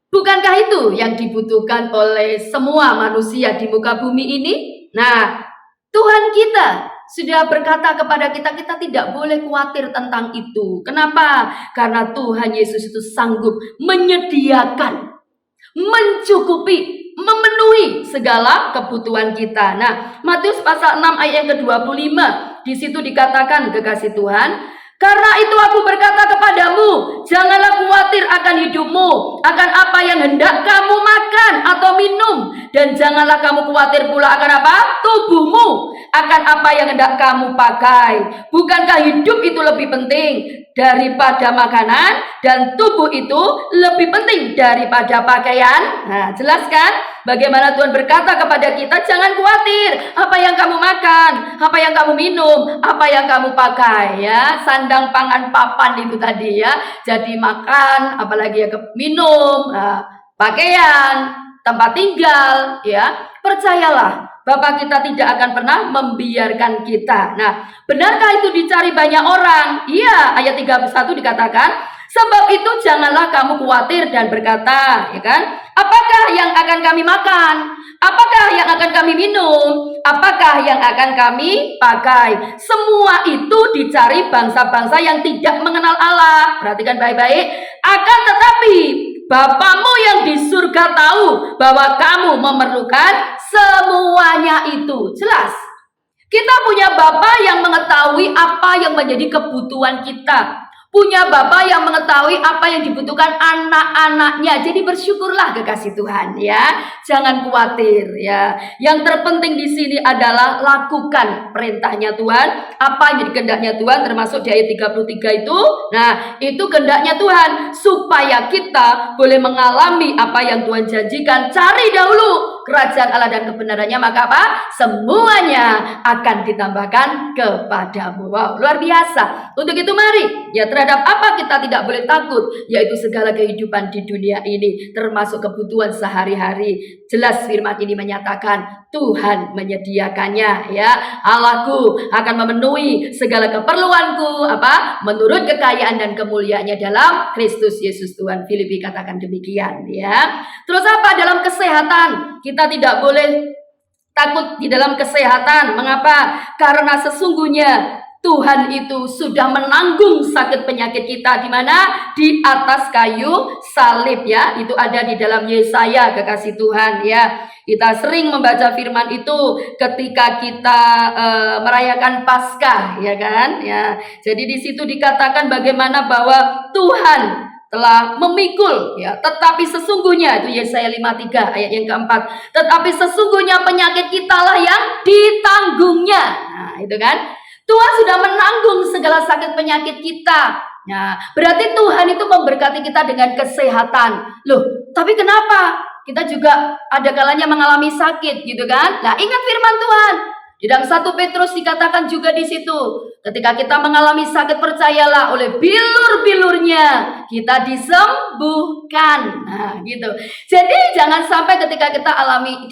Bukankah itu yang dibutuhkan oleh semua manusia di muka bumi ini? Nah, Tuhan kita sudah berkata kepada kita, kita tidak boleh khawatir tentang itu. Kenapa? Karena Tuhan Yesus itu sanggup menyediakan, mencukupi, memenuhi segala kebutuhan kita. Nah, Matius pasal 6 ayat yang ke-25, di situ dikatakan, kekasih Tuhan, karena itu aku berkata kepadamu, janganlah khawatir akan hidupmu, akan apa yang hendak kamu makan atau minum, dan janganlah kamu khawatir pula akan apa? Tubuhmu, akan apa yang hendak kamu pakai. Bukankah hidup itu lebih penting daripada makanan, dan tubuh itu lebih penting daripada pakaian? Nah, jelaskan bagaimana Tuhan berkata kepada kita, jangan khawatir apa yang kamu makan, apa yang kamu minum, apa yang kamu pakai, ya. Sandang, pangan, papan itu tadi, ya. Jadi makan, apalagi ya, minum, pakaian, tempat tinggal, ya. Percayalah, Bapa kita tidak akan pernah membiarkan kita. Nah, benarkah itu dicari banyak orang? Iya, ayat 31 dikatakan, sebab itu janganlah kamu khawatir dan berkata, ya kan? Apakah yang akan kami makan? Apakah yang akan kami minum? Apakah yang akan kami pakai? Semua itu dicari bangsa-bangsa yang tidak mengenal Allah. Perhatikan baik-baik. Akan tetapi Bapamu yang di surga tahu bahwa kamu memerlukan semuanya itu. Jelas. Kita punya Bapa yang mengetahui apa yang menjadi kebutuhan kita. Punya Bapa yang mengetahui apa yang dibutuhkan anak-anaknya. Jadi bersyukurlah kekasih Tuhan, ya. Jangan khawatir, ya. Yang terpenting di sini adalah lakukan perintahnya Tuhan. Apa yang jadi kehendaknya Tuhan, termasuk di ayat 33 itu. Nah, itu kehendaknya Tuhan supaya kita boleh mengalami apa yang Tuhan janjikan. Cari dahulu kerajaan Allah dan kebenarannya, maka apa? Semuanya akan ditambahkan kepadamu. Wow, luar biasa. Untuk itu mari, ya, terhadap apa kita tidak boleh takut, yaitu segala kehidupan di dunia ini, termasuk kebutuhan sehari-hari. Jelas firman ini menyatakan Tuhan menyediakannya, ya. Allahku akan memenuhi segala keperluanku, apa? Menurut kekayaan dan kemuliaannya dalam Kristus Yesus Tuhan. Filipi katakan demikian, ya. Terus apa? Dalam kesehatan kita tidak boleh takut di dalam kesehatan. Mengapa? Karena sesungguhnya Tuhan itu sudah menanggung sakit penyakit kita di mana? Di atas kayu salib, ya. Itu ada di dalam Yesaya, kekasih Tuhan, ya. Kita sering membaca firman itu ketika kita merayakan Paskah, ya kan? Ya. Jadi di situ dikatakan bagaimana bahwa Tuhan telah memikul, ya, tetapi sesungguhnya, itu Yesaya 53 ayat yang keempat, tetapi sesungguhnya penyakit kitalah yang ditanggungnya. Nah, itu kan, Tuhan sudah menanggung segala sakit penyakit kita. Nah, berarti Tuhan itu memberkati kita dengan kesehatan. Loh, tapi kenapa kita juga ada kalanya mengalami sakit, gitu kan? Nah, ingat firman Tuhan di dalam 1 Petrus dikatakan juga di situ, ketika kita mengalami sakit, percayalah oleh bilur-bilurnya kita disembuhkan. Nah, gitu. Jadi jangan sampai ketika kita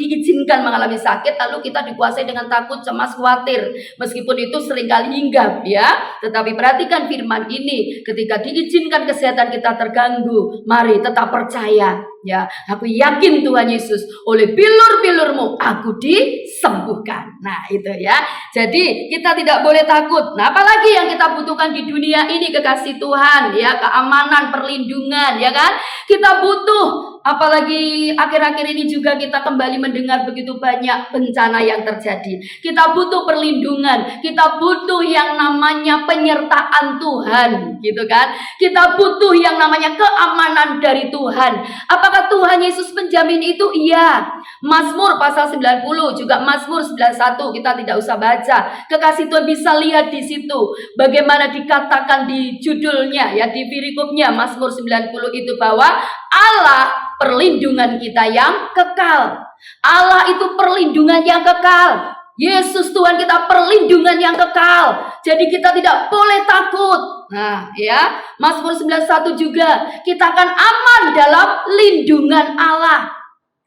diizinkan mengalami sakit, lalu kita dikuasai dengan takut, cemas, khawatir. Meskipun itu seringkali hinggap, ya. Tetapi perhatikan firman ini, ketika diizinkan kesehatan kita terganggu, mari tetap percaya. Ya, aku yakin Tuhan Yesus, oleh bilur-bilurmu aku disembuhkan. Nah, itu, ya. Jadi kita tidak boleh takut. Nah, apalagi yang kita butuhkan di dunia ini, kekasih Tuhan, ya, keamanan, perlindungan, ya kan? Kita butuh. Apalagi akhir-akhir ini juga kita kembali mendengar begitu banyak bencana yang terjadi. Kita butuh perlindungan, kita butuh yang namanya penyertaan Tuhan, gitu kan? Kita butuh yang namanya keamanan dari Tuhan. Apakah Tuhan Yesus penjamin itu? Iya. Mazmur pasal 90, juga Mazmur 91, kita tidak usah baca. Kekasih Tuhan bisa lihat di situ bagaimana dikatakan di judulnya, ya, di perikopnya Mazmur 90 itu, bahwa Allah perlindungan kita yang kekal. Allah itu perlindungan yang kekal. Yesus Tuhan kita perlindungan yang kekal. Jadi kita tidak boleh takut. Nah, ya, Mazmur 91 juga, kita akan aman dalam lindungan Allah.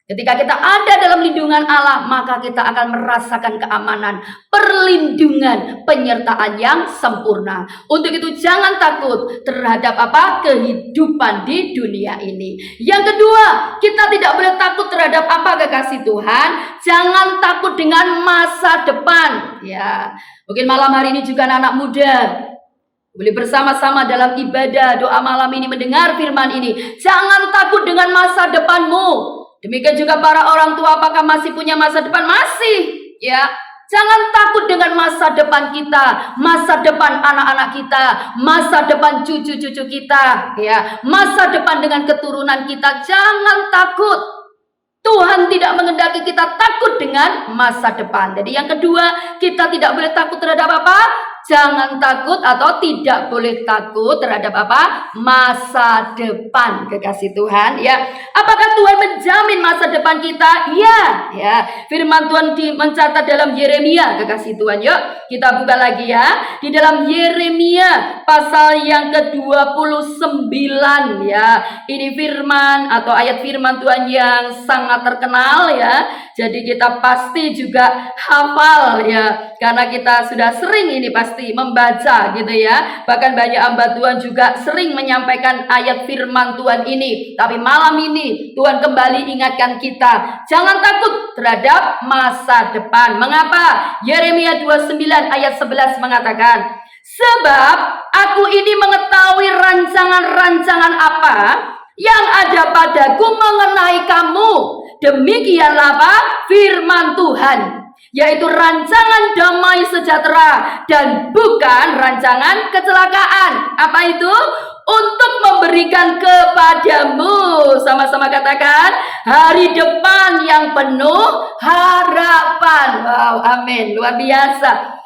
Ketika kita ada dalam lindungan Allah, maka kita akan merasakan keamanan, perlindungan, penyertaan yang sempurna. Untuk itu jangan takut terhadap apa? Kehidupan di dunia ini. Yang kedua, kita tidak boleh takut terhadap apa, kekasih Tuhan? Jangan takut dengan masa depan. Ya, mungkin malam hari ini juga anak-anak muda boleh bersama-sama dalam ibadah doa malam ini mendengar firman ini. Jangan takut dengan masa depanmu. Demikian juga para orang tua, apakah masih punya masa depan? Masih, ya. Jangan takut dengan masa depan kita, masa depan anak-anak kita, masa depan cucu-cucu kita, ya. Masa depan dengan keturunan kita. Jangan takut. Tuhan tidak mengendaki kita takut dengan masa depan. Jadi yang kedua, kita tidak boleh takut terhadap apa? Jangan takut atau tidak boleh takut terhadap apa? Masa depan, kekasih Tuhan, ya. Apakah Tuhan menjamin masa depan kita? Iya, ya. Firman Tuhan mencatat dalam Yeremia, kekasih Tuhan. Yuk, kita buka lagi ya. Di dalam Yeremia pasal yang ke-29, ya. Ini firman atau ayat firman Tuhan yang sangat terkenal, ya. Jadi kita pasti juga hafal, ya. Karena kita sudah sering ini pasti membaca gitu ya. Bahkan banyak hamba Tuhan juga sering menyampaikan ayat firman Tuhan ini. Tapi malam ini Tuhan kembali ingatkan kita, jangan takut terhadap masa depan. Mengapa? Yeremia 29 ayat 11 mengatakan, sebab aku ini mengetahui rancangan-rancangan apa yang ada padaku mengenai kamu. Demikianlah apa? Firman Tuhan, yaitu rancangan damai sejahtera dan bukan rancangan kecelakaan. Apa itu? Untuk memberikan kepadamu, sama-sama katakan, hari depan yang penuh harapan. Wow, amin, luar biasa.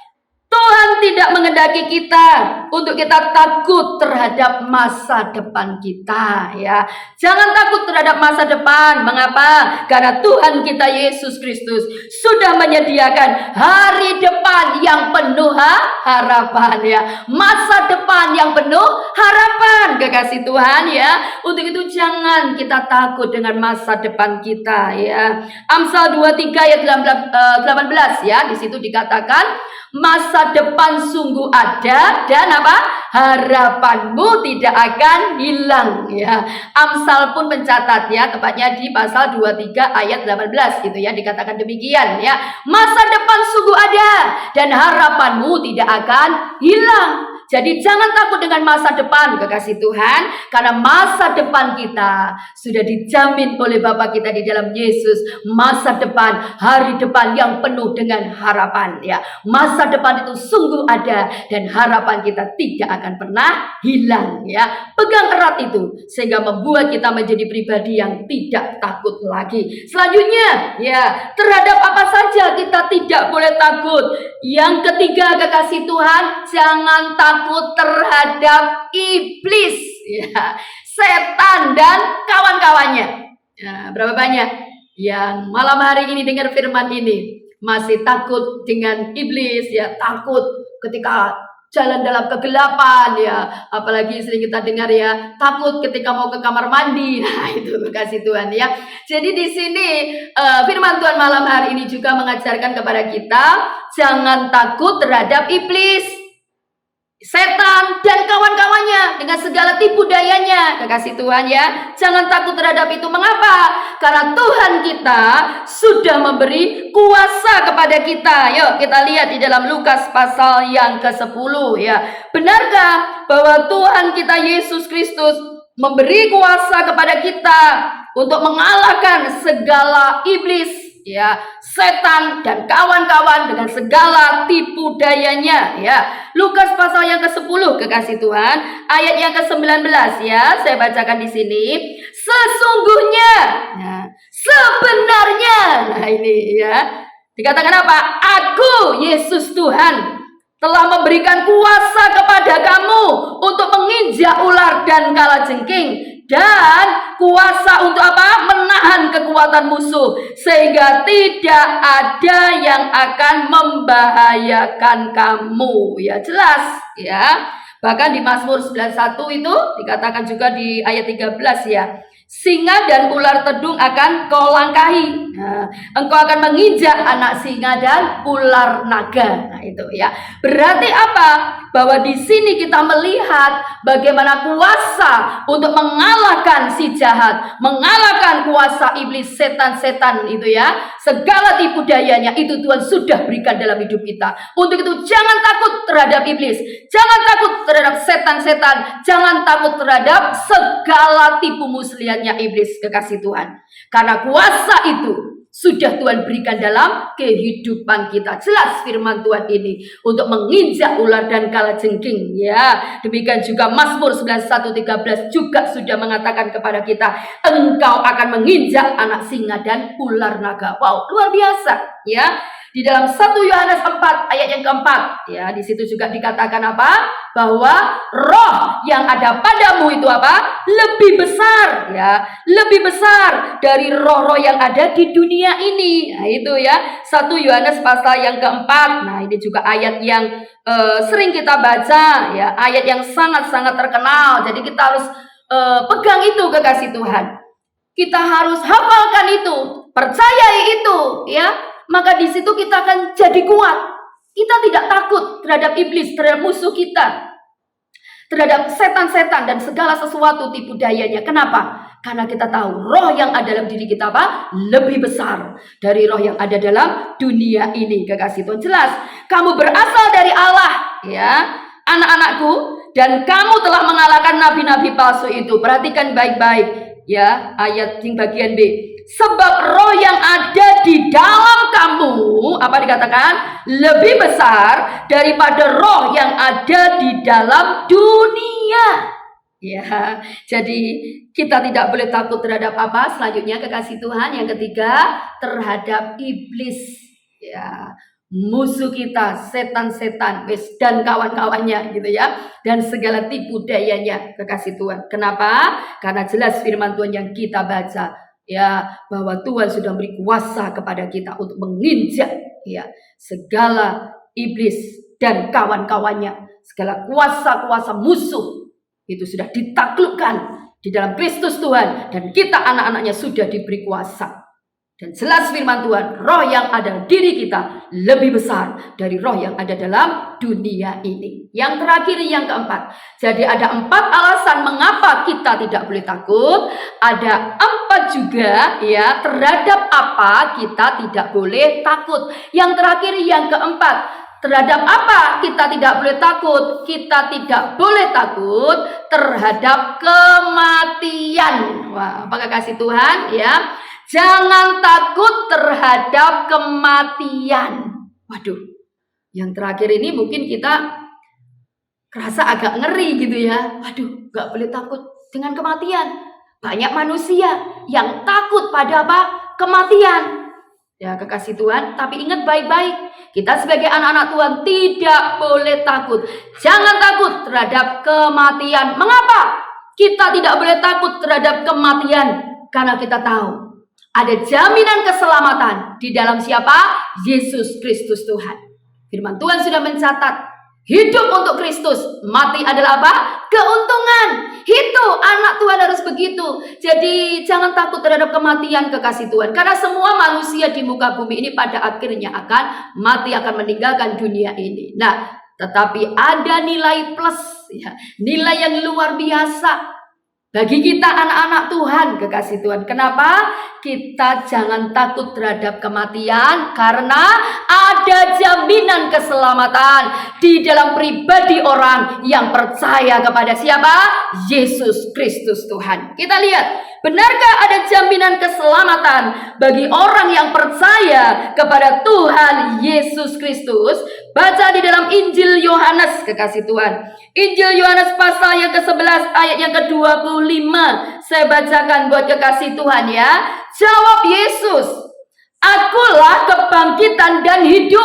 Tuhan tidak mengendaki kita untuk kita takut terhadap masa depan kita, ya. Jangan takut terhadap masa depan. Mengapa? Karena Tuhan kita Yesus Kristus sudah menyediakan hari depan yang penuh harapan, ya. Masa depan yang penuh harapan, kekasih Tuhan, ya. Untuk itu jangan kita takut dengan masa depan kita, ya. Amsal 23 ayat 18, ya. Di situ dikatakan, masa depan sungguh ada dan apa? Harapanmu tidak akan hilang, ya. Amsal pun mencatat, ya, tepatnya di pasal 23 ayat 18 gitu ya, dikatakan demikian, ya. Masa depan sungguh ada dan harapanmu tidak akan hilang. Jadi jangan takut dengan masa depan, kekasih Tuhan, karena masa depan kita sudah dijamin oleh Bapa kita di dalam Yesus. Masa depan, hari depan yang penuh dengan harapan, ya. Masa depan itu sungguh ada dan harapan kita tidak akan pernah hilang, ya. Pegang erat itu sehingga membuat kita menjadi pribadi yang tidak takut lagi. Selanjutnya, ya, terhadap apa saja kita tidak boleh takut. Yang ketiga, kekasih Tuhan, jangan takut terhadap iblis, ya, setan dan kawan-kawannya. Ya, berapa banyak yang malam hari ini dengar firman ini masih takut dengan iblis, ya, takut ketika jalan dalam kegelapan, ya, apalagi sering kita dengar, ya, takut ketika mau ke kamar mandi. Nah, itu kasih Tuhan, ya. Jadi di sini firman Tuhan malam hari ini juga mengajarkan kepada kita, jangan takut terhadap iblis, setan dan kawan-kawannya dengan segala tipu dayanya, kekasih Tuhan, ya. Jangan takut terhadap itu. Mengapa? Karena Tuhan kita sudah memberi kuasa kepada kita. Yuk kita lihat di dalam Lukas pasal yang ke-10, ya. Benarkah bahwa Tuhan kita Yesus Kristus memberi kuasa kepada kita untuk mengalahkan segala iblis, ya, setan dan kawan-kawan dengan segala tipu dayanya, ya. Lukas pasal yang ke-10, kekasih Tuhan, ayat yang ke-19, ya. Saya bacakan di sini. Sesungguhnya, nah, sebenarnya, nah ini, ya, dikatakan apa? Aku Yesus Tuhan telah memberikan kuasa kepada kamu untuk menginjak ular dan kalajengking, dan kuasa untuk apa? Menahan kekuatan musuh, sehingga tidak ada yang akan membahayakan kamu. Ya, jelas, ya. Bahkan di Mazmur 91 itu dikatakan juga di ayat 13, ya. Singa dan ular tedung akan kau langkahi. Nah, engkau akan menginjak anak singa dan ular naga. Nah, itu ya. Berarti apa? Bahwa di sini kita melihat bagaimana kuasa untuk mengalahkan si jahat, mengalahkan kuasa iblis, setan-setan itu ya. Segala tipu dayanya itu Tuhan sudah berikan dalam hidup kita. Untuk itu jangan takut terhadap iblis, jangan takut terhadap setan-setan, jangan takut terhadap segala tipu muslihatnya iblis, kekasih Tuhan. Karena kuasa itu sudah Tuhan berikan dalam kehidupan kita. Jelas firman Tuhan ini untuk menginjak ular dan kalajengking ya. Demikian juga Mazmur 91:13 juga sudah mengatakan kepada kita, engkau akan menginjak anak singa dan ular naga. Wow, luar biasa ya. Di dalam 1 Yohanes 4 ayat yang keempat ya, di situ juga dikatakan apa? Bahwa roh yang ada padamu itu apa? Lebih besar ya, lebih besar dari roh-roh yang ada di dunia ini. Nah, itu ya, 1 Yohanes pasal yang keempat. Nah, ini juga ayat yang sering kita baca ya, ayat yang sangat-sangat terkenal. Jadi kita harus pegang itu, kekasih Tuhan. Kita harus hafalkan itu, percayai itu ya. Maka di situ kita akan jadi kuat. Kita tidak takut terhadap iblis, terhadap musuh kita, terhadap setan-setan dan segala sesuatu tipu dayanya. Kenapa? Karena kita tahu roh yang ada dalam diri kita apa? Lebih besar dari roh yang ada dalam dunia ini. Kekasih Tuhan, jelas kamu berasal dari Allah ya, anak-anakku, dan kamu telah mengalahkan nabi-nabi palsu itu. Perhatikan baik-baik ya, ayat yang bagian B. Sebab roh yang ada di dalam kamu, apa dikatakan? Lebih besar daripada roh yang ada di dalam dunia. Ya, jadi kita tidak boleh takut terhadap apa? Selanjutnya, kekasih Tuhan, yang ketiga, terhadap iblis. Ya, musuh kita, setan-setan, dan kawan-kawannya gitu ya, dan segala tipu dayanya, kekasih Tuhan. Kenapa? Karena jelas firman Tuhan yang kita baca ya, bahwa Tuhan sudah beri kuasa kepada kita untuk menginjak ya segala iblis dan kawan-kawannya, segala kuasa-kuasa musuh itu sudah ditaklukkan di dalam Kristus Tuhan, dan kita anak-anaknya sudah diberi kuasa. Dan jelas firman Tuhan, roh yang ada di diri kita lebih besar dari roh yang ada dalam dunia ini. Yang terakhir, yang keempat. Jadi ada 4 alasan mengapa kita tidak boleh takut. Ada 4 juga ya terhadap apa kita tidak boleh takut. Yang terakhir, yang keempat. Terhadap apa kita tidak boleh takut? Kita tidak boleh takut terhadap kematian. Wah, apakah kasih Tuhan ya? Jangan takut terhadap kematian. Waduh, yang terakhir ini mungkin kita kerasa agak ngeri gitu ya. Waduh, gak boleh takut dengan kematian. Banyak manusia yang takut pada apa? Kematian. Ya, kekasih Tuhan, tapi ingat baik-baik. Kita sebagai anak-anak Tuhan tidak boleh takut. Jangan takut terhadap kematian. Mengapa kita tidak boleh takut terhadap kematian? Karena kita tahu ada jaminan keselamatan di dalam siapa? Yesus Kristus Tuhan. Firman Tuhan sudah mencatat, hidup untuk Kristus, mati adalah apa? Keuntungan. Itu anak Tuhan harus begitu. Jadi jangan takut terhadap kematian, kekasih Tuhan. Karena semua manusia di muka bumi ini pada akhirnya akan mati, akan meninggalkan dunia ini. Nah, tetapi ada nilai plus, ya, nilai yang luar biasa bagi kita anak-anak Tuhan, kekasih Tuhan. Kenapa? Kita jangan takut terhadap kematian, karena ada jaminan keselamatan di dalam pribadi orang yang percaya kepada siapa? Yesus Kristus Tuhan. Kita lihat, benarkah ada jaminan keselamatan bagi orang yang percaya kepada Tuhan Yesus Kristus? Baca di dalam Injil Yohanes, kekasih Tuhan. Injil Yohanes pasal yang ke-11 ayat yang ke-25. Saya bacakan buat kekasih Tuhan ya. Jawab Yesus, akulah kebangkitan dan hidup.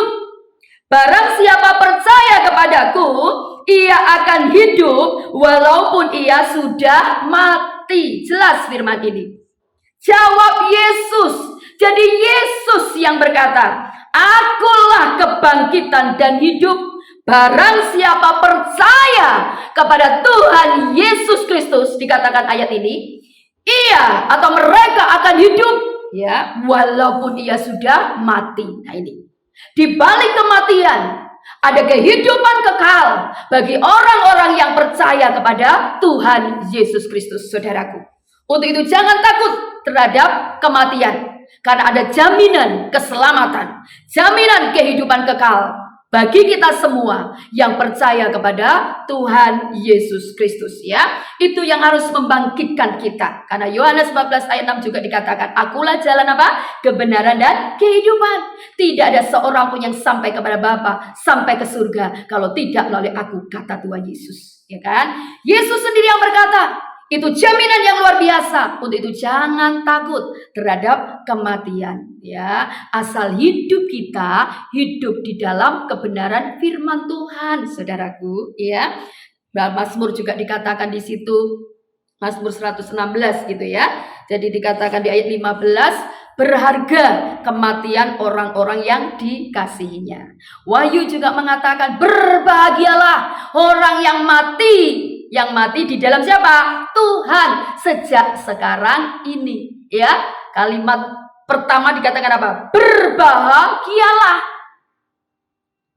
Barang siapa percaya kepadaku, ia akan hidup walaupun ia sudah mati. Jelas firman ini. Jawab Yesus. Jadi Yesus yang berkata, akulah kebangkitan dan hidup. Barang siapa percaya kepada Tuhan Yesus Kristus, dikatakan ayat ini, ia atau mereka akan hidup, ya, walaupun ia sudah mati. Nah ini, di balik kematian ada kehidupan kekal bagi orang-orang yang percaya kepada Tuhan Yesus Kristus, saudaraku. Untuk itu jangan takut terhadap kematian, karena ada jaminan keselamatan, jaminan kehidupan kekal bagi kita semua yang percaya kepada Tuhan Yesus Kristus, ya. Itu yang harus membangkitkan kita. Karena Yohanes 14 ayat 6 juga dikatakan, akulah jalan apa? Kebenaran dan kehidupan. Tidak ada seorang pun yang sampai kepada Bapa, sampai ke surga, kalau tidak melalui aku, kata Tuhan Yesus. Ya kan? Yesus sendiri yang berkata, itu jaminan yang luar biasa. Untuk itu jangan takut terhadap kematian, ya. Asal hidup kita hidup di dalam kebenaran firman Tuhan, saudaraku, ya. Mazmur juga dikatakan di situ, Mazmur 116 gitu ya. Jadi dikatakan di ayat 15, berharga kematian orang-orang yang dikasihinya. Wahyu juga mengatakan, berbahagialah orang yang mati di dalam siapa? Tuhan sejak sekarang ini, ya. Kalimat pertama dikatakan apa? Berbahagialah.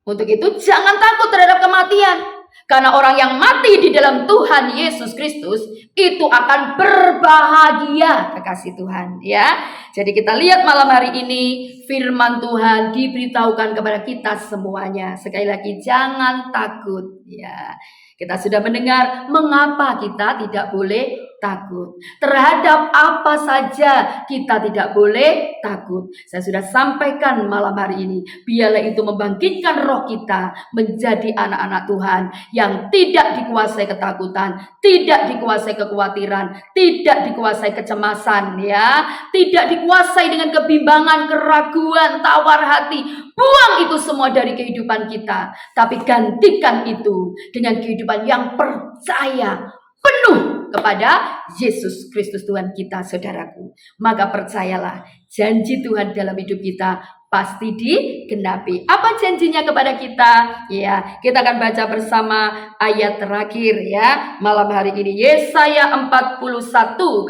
Untuk itu jangan takut terhadap kematian, karena orang yang mati di dalam Tuhan Yesus Kristus itu akan berbahagia, kekasih Tuhan, ya. Jadi kita lihat malam hari ini firman Tuhan diberitahukan kepada kita semuanya. Sekali lagi jangan takut, ya. Kita sudah mendengar mengapa kita tidak boleh takut. Terhadap apa saja kita tidak boleh takut. Saya sudah sampaikan malam hari ini. Biarlah itu membangkitkan roh kita menjadi anak-anak Tuhan yang tidak dikuasai ketakutan, tidak dikuasai kekhawatiran, tidak dikuasai kecemasan, ya. Tidak dikuasai dengan kebimbangan, keraguan, tawar hati. Buang itu semua dari kehidupan kita. Tapi gantikan itu dengan kehidupan yang percaya penuh kepada Yesus Kristus Tuhan kita, saudaraku. Maka percayalah, janji Tuhan dalam hidup kita pasti digenapi. Apa janjinya kepada kita? Ya, kita akan baca bersama ayat terakhir, ya, malam hari ini. Yesaya 41,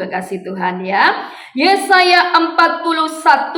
kekasih Tuhan, ya. Yesaya 41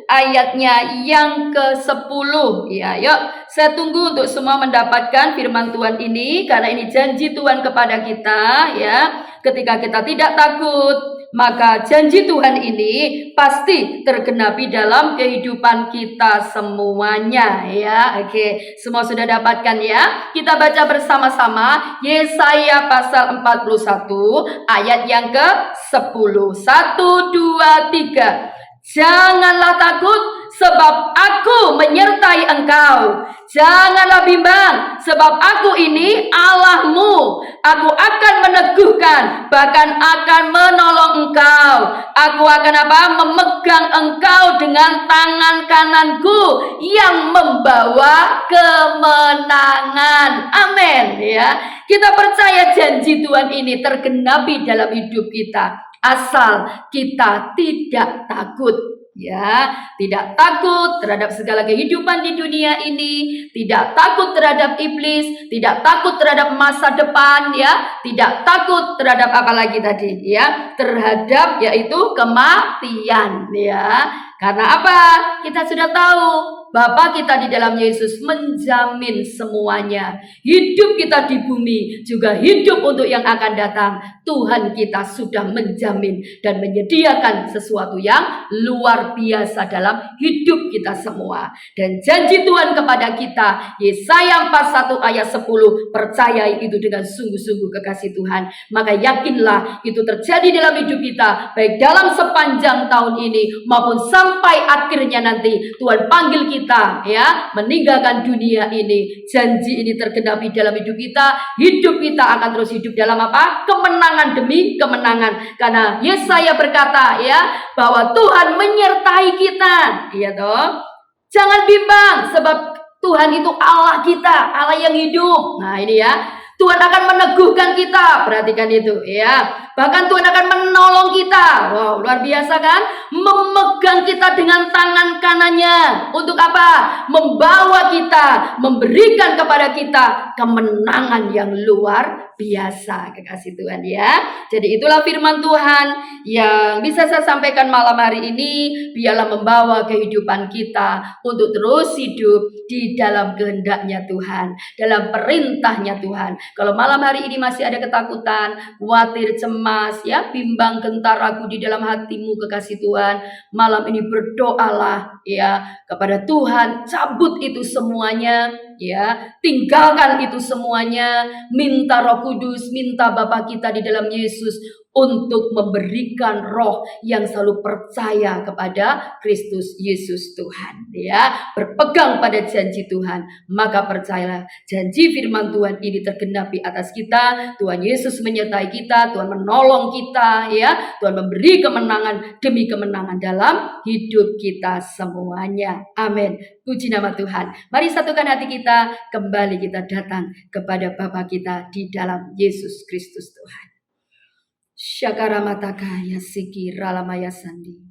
ayatnya yang ke-10, ya. Yuk, saya tunggu untuk semua mendapatkan firman Tuhan ini, karena ini janji Tuhan kepada kita, ya. Ketika kita tidak takut, maka janji Tuhan ini pasti tergenapi dalam kehidupan kita semuanya, ya. Oke, semua sudah dapatkan, ya. Kita baca bersama-sama Yesaya pasal 41 ayat yang ke-10. 1, 2, 3. Janganlah takut, sebab aku menyertai engkau. Janganlah bimbang, sebab aku ini Allahmu. Aku akan meneguhkan, bahkan akan menolong engkau. Aku akan apa? Memegang engkau dengan tangan kananku yang membawa kemenangan. Amin, ya. Kita percaya janji Tuhan ini tergenapi dalam hidup kita, asal kita tidak takut, ya. Tidak takut terhadap segala kehidupan di dunia ini, tidak takut terhadap iblis, tidak takut terhadap masa depan, ya. Tidak takut terhadap apa lagi tadi, ya, terhadap yaitu kematian, ya. Karena apa? Kita sudah tahu Bapa kita di dalam Yesus menjamin semuanya. Hidup kita di bumi juga hidup untuk yang akan datang. Tuhan kita sudah menjamin dan menyediakan sesuatu yang luar biasa dalam hidup kita semua. Dan janji Tuhan kepada kita, Yesaya 41 ayat 10, percayai itu dengan sungguh-sungguh, kekasih Tuhan. Maka yakinlah itu terjadi dalam hidup kita, baik dalam sepanjang tahun ini maupun sampai akhirnya nanti Tuhan panggil kita, ya, meninggalkan dunia ini. Janji ini tergenapi dalam hidup kita. Hidup kita akan terus hidup dalam apa? Kemenangan demi kemenangan. Karena Yesaya berkata, ya, bahwa Tuhan menyertai kita, iya toh. Jangan bimbang, sebab Tuhan itu Allah kita, Allah yang hidup. Nah ini, ya, Tuhan akan meneguhkan kita. Perhatikan itu, ya. Bahkan Tuhan akan menolong kita. Wow, luar biasa kan? Memegang kita dengan tangan kanannya. Untuk apa? Membawa kita, memberikan kepada kita kemenangan yang luar biasa. Kekasih Tuhan ya. Jadi itulah firman Tuhan yang bisa saya sampaikan malam hari ini. Biarlah membawa kehidupan kita untuk terus hidup di dalam kehendaknya Tuhan, dalam perintahnya Tuhan. Kalau malam hari ini masih ada ketakutan, khawatir, cemas, ya, bimbang, gentar, ragu di dalam hatimu, kekasih Tuhan, malam ini berdoalah ya kepada Tuhan, cabut itu semuanya, ya, tinggalkan itu semuanya, minta Roh Kudus, minta Bapa kita di dalam Yesus untuk memberikan roh yang selalu percaya kepada Kristus Yesus Tuhan, ya, berpegang pada janji Tuhan. Maka percayalah, janji firman Tuhan ini tergenapi atas kita. Tuhan Yesus menyertai kita, Tuhan menolong kita, ya, Tuhan memberi kemenangan demi kemenangan dalam hidup kita semuanya. Amin. Puji nama Tuhan. Mari satukan hati kita, kembali kita datang kepada Bapa kita di dalam Yesus Kristus Tuhan. Syakaramataka yasiki ralamaya sandi.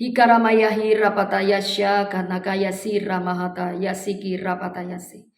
Hikaramaya hirapata yasya kanaka yasi ramahata yasiki rapata yasi.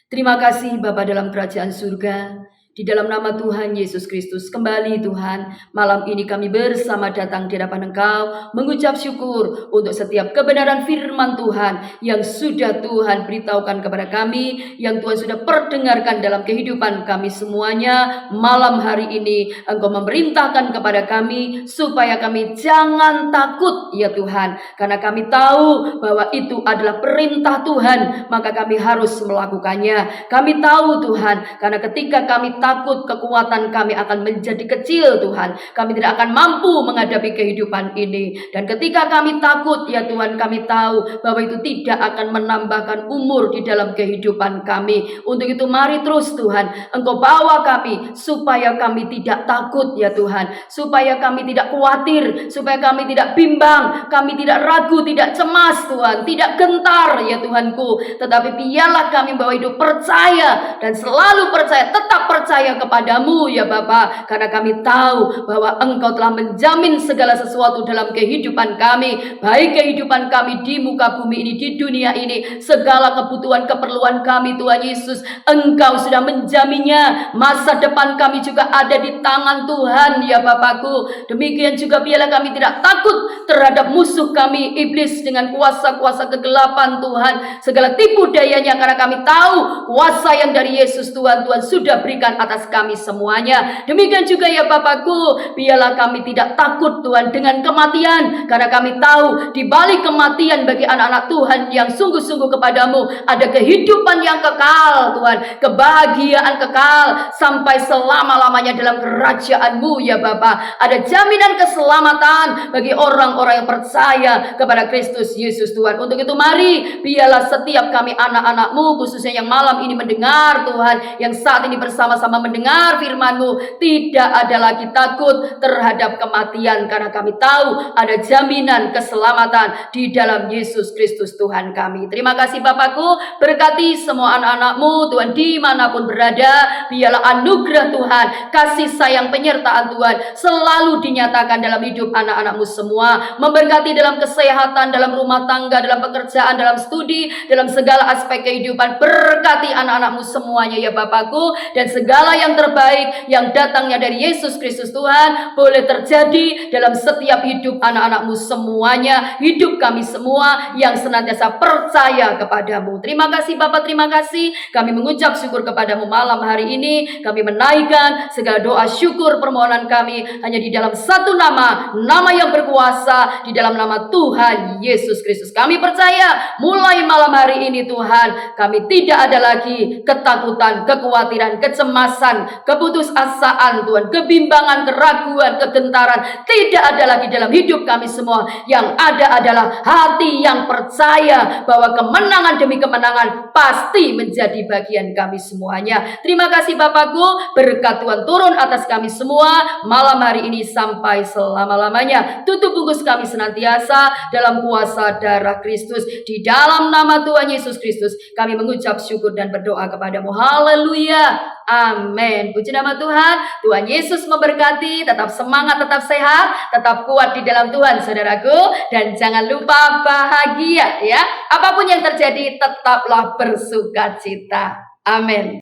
Terima kasih Bapa dalam kerajaan surga. Di dalam nama Tuhan Yesus Kristus, kembali Tuhan, malam ini kami bersama datang di hadapan Engkau, mengucap syukur untuk setiap kebenaran firman Tuhan yang sudah Tuhan beritahukan kepada kami, yang Tuhan sudah perdengarkan dalam kehidupan kami semuanya. Malam hari ini Engkau memerintahkan kepada kami supaya kami jangan takut ya Tuhan, karena kami tahu bahwa itu adalah perintah Tuhan, maka kami harus melakukannya. Kami tahu Tuhan, karena ketika kami takut, kekuatan kami akan menjadi kecil Tuhan. Kami tidak akan mampu menghadapi kehidupan ini. Dan ketika kami takut ya Tuhan, kami tahu bahwa itu tidak akan menambahkan umur di dalam kehidupan kami. Untuk itu mari terus Tuhan, Engkau bawa kami supaya kami tidak takut ya Tuhan. Supaya kami tidak khawatir, supaya kami tidak bimbang, kami tidak ragu, tidak cemas Tuhan, tidak gentar ya Tuhanku. Tetapi biarlah kami bawa hidup percaya dan selalu percaya, tetap percaya kepadamu ya Bapa, karena kami tahu bahwa Engkau telah menjamin segala sesuatu dalam kehidupan kami, baik kehidupan kami di muka bumi ini, di dunia ini, segala kebutuhan keperluan kami Tuhan Yesus, Engkau sudah menjaminnya. Masa depan kami juga ada di tangan Tuhan ya Bapakku. Demikian juga biarlah kami tidak takut terhadap musuh kami iblis dengan kuasa-kuasa kegelapan Tuhan, segala tipu dayanya, karena kami tahu kuasa yang dari Yesus Tuhan sudah berikan atas kami semuanya. Demikian juga ya Bapakku, biarlah kami tidak takut Tuhan dengan kematian, karena kami tahu di balik kematian bagi anak-anak Tuhan yang sungguh-sungguh kepadamu ada kehidupan yang kekal Tuhan, kebahagiaan kekal sampai selama-lamanya dalam kerajaan-Mu ya Bapa. Ada jaminan keselamatan bagi orang-orang yang percaya kepada Kristus Yesus Tuhan. Untuk itu mari biarlah setiap kami anak-anak-Mu, khususnya yang malam ini mendengar Tuhan, yang saat ini bersama-sama mendengar firman-Mu, tidak ada lagi takut terhadap kematian, karena kami tahu ada jaminan keselamatan di dalam Yesus Kristus Tuhan kami. Terima kasih Bapakku, berkati semua anak-anak-Mu Tuhan dimanapun berada. Biarlah anugerah Tuhan, kasih sayang, penyertaan Tuhan selalu dinyatakan dalam hidup anak-anak-Mu semua. Memberkati dalam kesehatan, dalam rumah tangga, dalam pekerjaan, dalam studi, dalam segala aspek kehidupan. Berkati anak-anak-Mu semuanya ya Bapakku, dan segala yang terbaik yang datangnya dari Yesus Kristus Tuhan boleh terjadi dalam setiap hidup anak-anak-Mu semuanya, hidup kami semua yang senantiasa percaya kepadamu. Terima kasih Bapak, terima kasih. Kami mengucap syukur kepadamu malam hari ini. Kami menaikkan segala doa syukur permohonan kami hanya di dalam satu nama, nama yang berkuasa, di dalam nama Tuhan Yesus Kristus. Kami percaya mulai malam hari ini Tuhan, kami tidak ada lagi ketakutan, kekhawatiran, kecemasan, keputusasaan Tuhan, kebimbangan, keraguan, kegentaran. Tidak ada lagi dalam hidup kami semua. Yang ada adalah hati yang percaya bahwa kemenangan demi kemenangan pasti menjadi bagian kami semuanya. Terima kasih Bapakku, berkat Tuhan turun atas kami semua malam hari ini sampai selama-lamanya. Tutup bungkus kami senantiasa dalam kuasa darah Kristus. Di dalam nama Tuhan Yesus Kristus kami mengucap syukur dan berdoa kepadamu. Haleluya. Amin. Puji nama Tuhan. Tuhan Yesus memberkati. Tetap semangat, tetap sehat, tetap kuat di dalam Tuhan, saudaraku. Dan jangan lupa bahagia ya. Apapun yang terjadi, tetaplah bersukacita. Amin.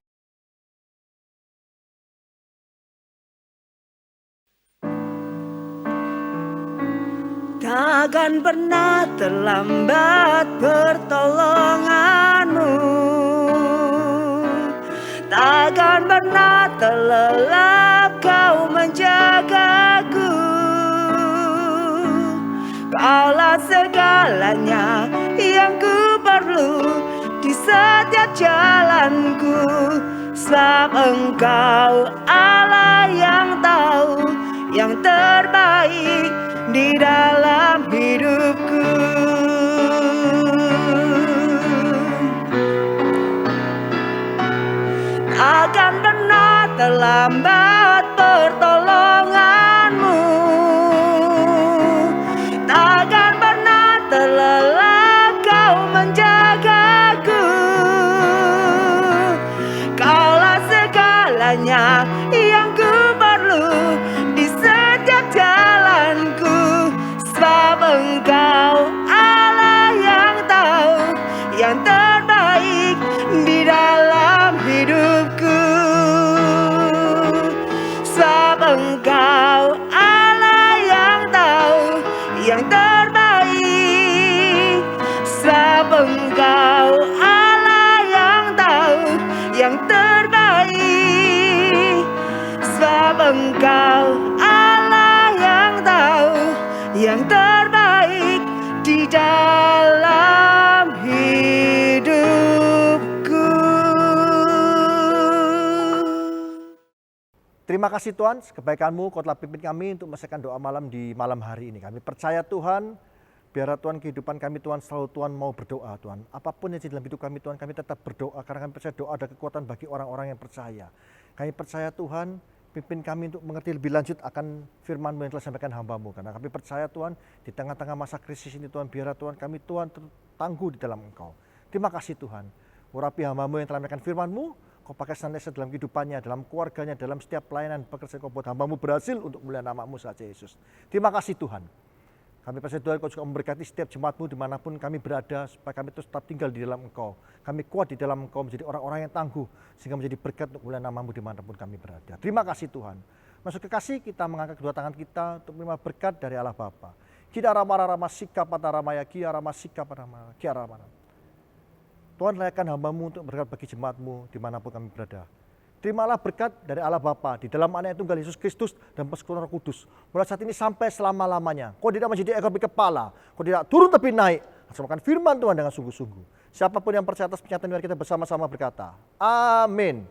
Takkan pernah terlambat pertolonganmu, takkan pernah terlelap kau menjagaku. Kaulah segalanya yang ku perlu di setiap jalanku, sebab Engkau Allah yang tahu yang terbaik di dalam hidupku. Takkan pernah terlambat pertolonganmu, takkan pernah terlelap kau menjagaku. Kaulah segalanya yang ku perlu di setiap jalanku, sebab Engkau Allah yang tahu yang terbaik di dalam hidupku. Sebab Engkau Allah yang tahu yang terbaik, sebab Engkau Allah yang tahu yang terbaik, sebab Engkau Allah yang tahu yang terbaik di dalam hidupku. Terima kasih Tuhan, kebaikan-Mu Kau telah pimpin kami untuk menyelesaikan doa malam di malam hari ini. Kami percaya Tuhan, biarlah Tuhan kehidupan kami Tuhan selalu Tuhan mau berdoa Tuhan. Apapun yang di dalam hidup kami Tuhan, kami tetap berdoa karena kami percaya doa ada kekuatan bagi orang-orang yang percaya. Kami percaya Tuhan, pimpin kami untuk mengerti lebih lanjut akan firman-Mu yang telah disampaikan hamba-Mu. Karena kami percaya Tuhan, di tengah-tengah masa krisis ini Tuhan, biarlah Tuhan kami Tuhan tangguh di dalam Engkau. Terima kasih Tuhan, urapi hamba-Mu yang telah menyampaikan firman-Mu, Kau pakai senantiasa dalam kehidupannya, dalam keluarganya, dalam setiap pelayanan pekerjaan Kau buat hamba-Mu berhasil untuk mulia nama-Mu saja Yesus. Terima kasih Tuhan. Kami percaya Tuhan Kau juga memberkati setiap jemaat-Mu dimanapun kami berada, supaya kami terus tetap tinggal di dalam Engkau. Kami kuat di dalam Engkau, menjadi orang-orang yang tangguh, sehingga menjadi berkat untuk mulia nama-Mu dimanapun kami berada. Terima kasih Tuhan. Masuk kekasih, kita mengangkat kedua tangan kita untuk menerima berkat dari Allah Bapa. Kita rama sikap pada ramaya, kia rama sikap pada ramaya, kia rama. Tuhan layakkan hamba-Mu untuk berkat bagi jemaat-Mu dimanapun kami berada. Terimalah berkat dari Allah Bapa di dalam Anak Tunggal Yesus Kristus dan persekutuan Roh Kudus. Mulai saat ini sampai selama-lamanya. Kau tidak menjadi ekor tapi kepala. Kau tidak turun tapi naik. Laksanakan firman Tuhan dengan sungguh-sungguh. Siapapun yang percaya atas pernyataan kita bersama-sama berkata, amin.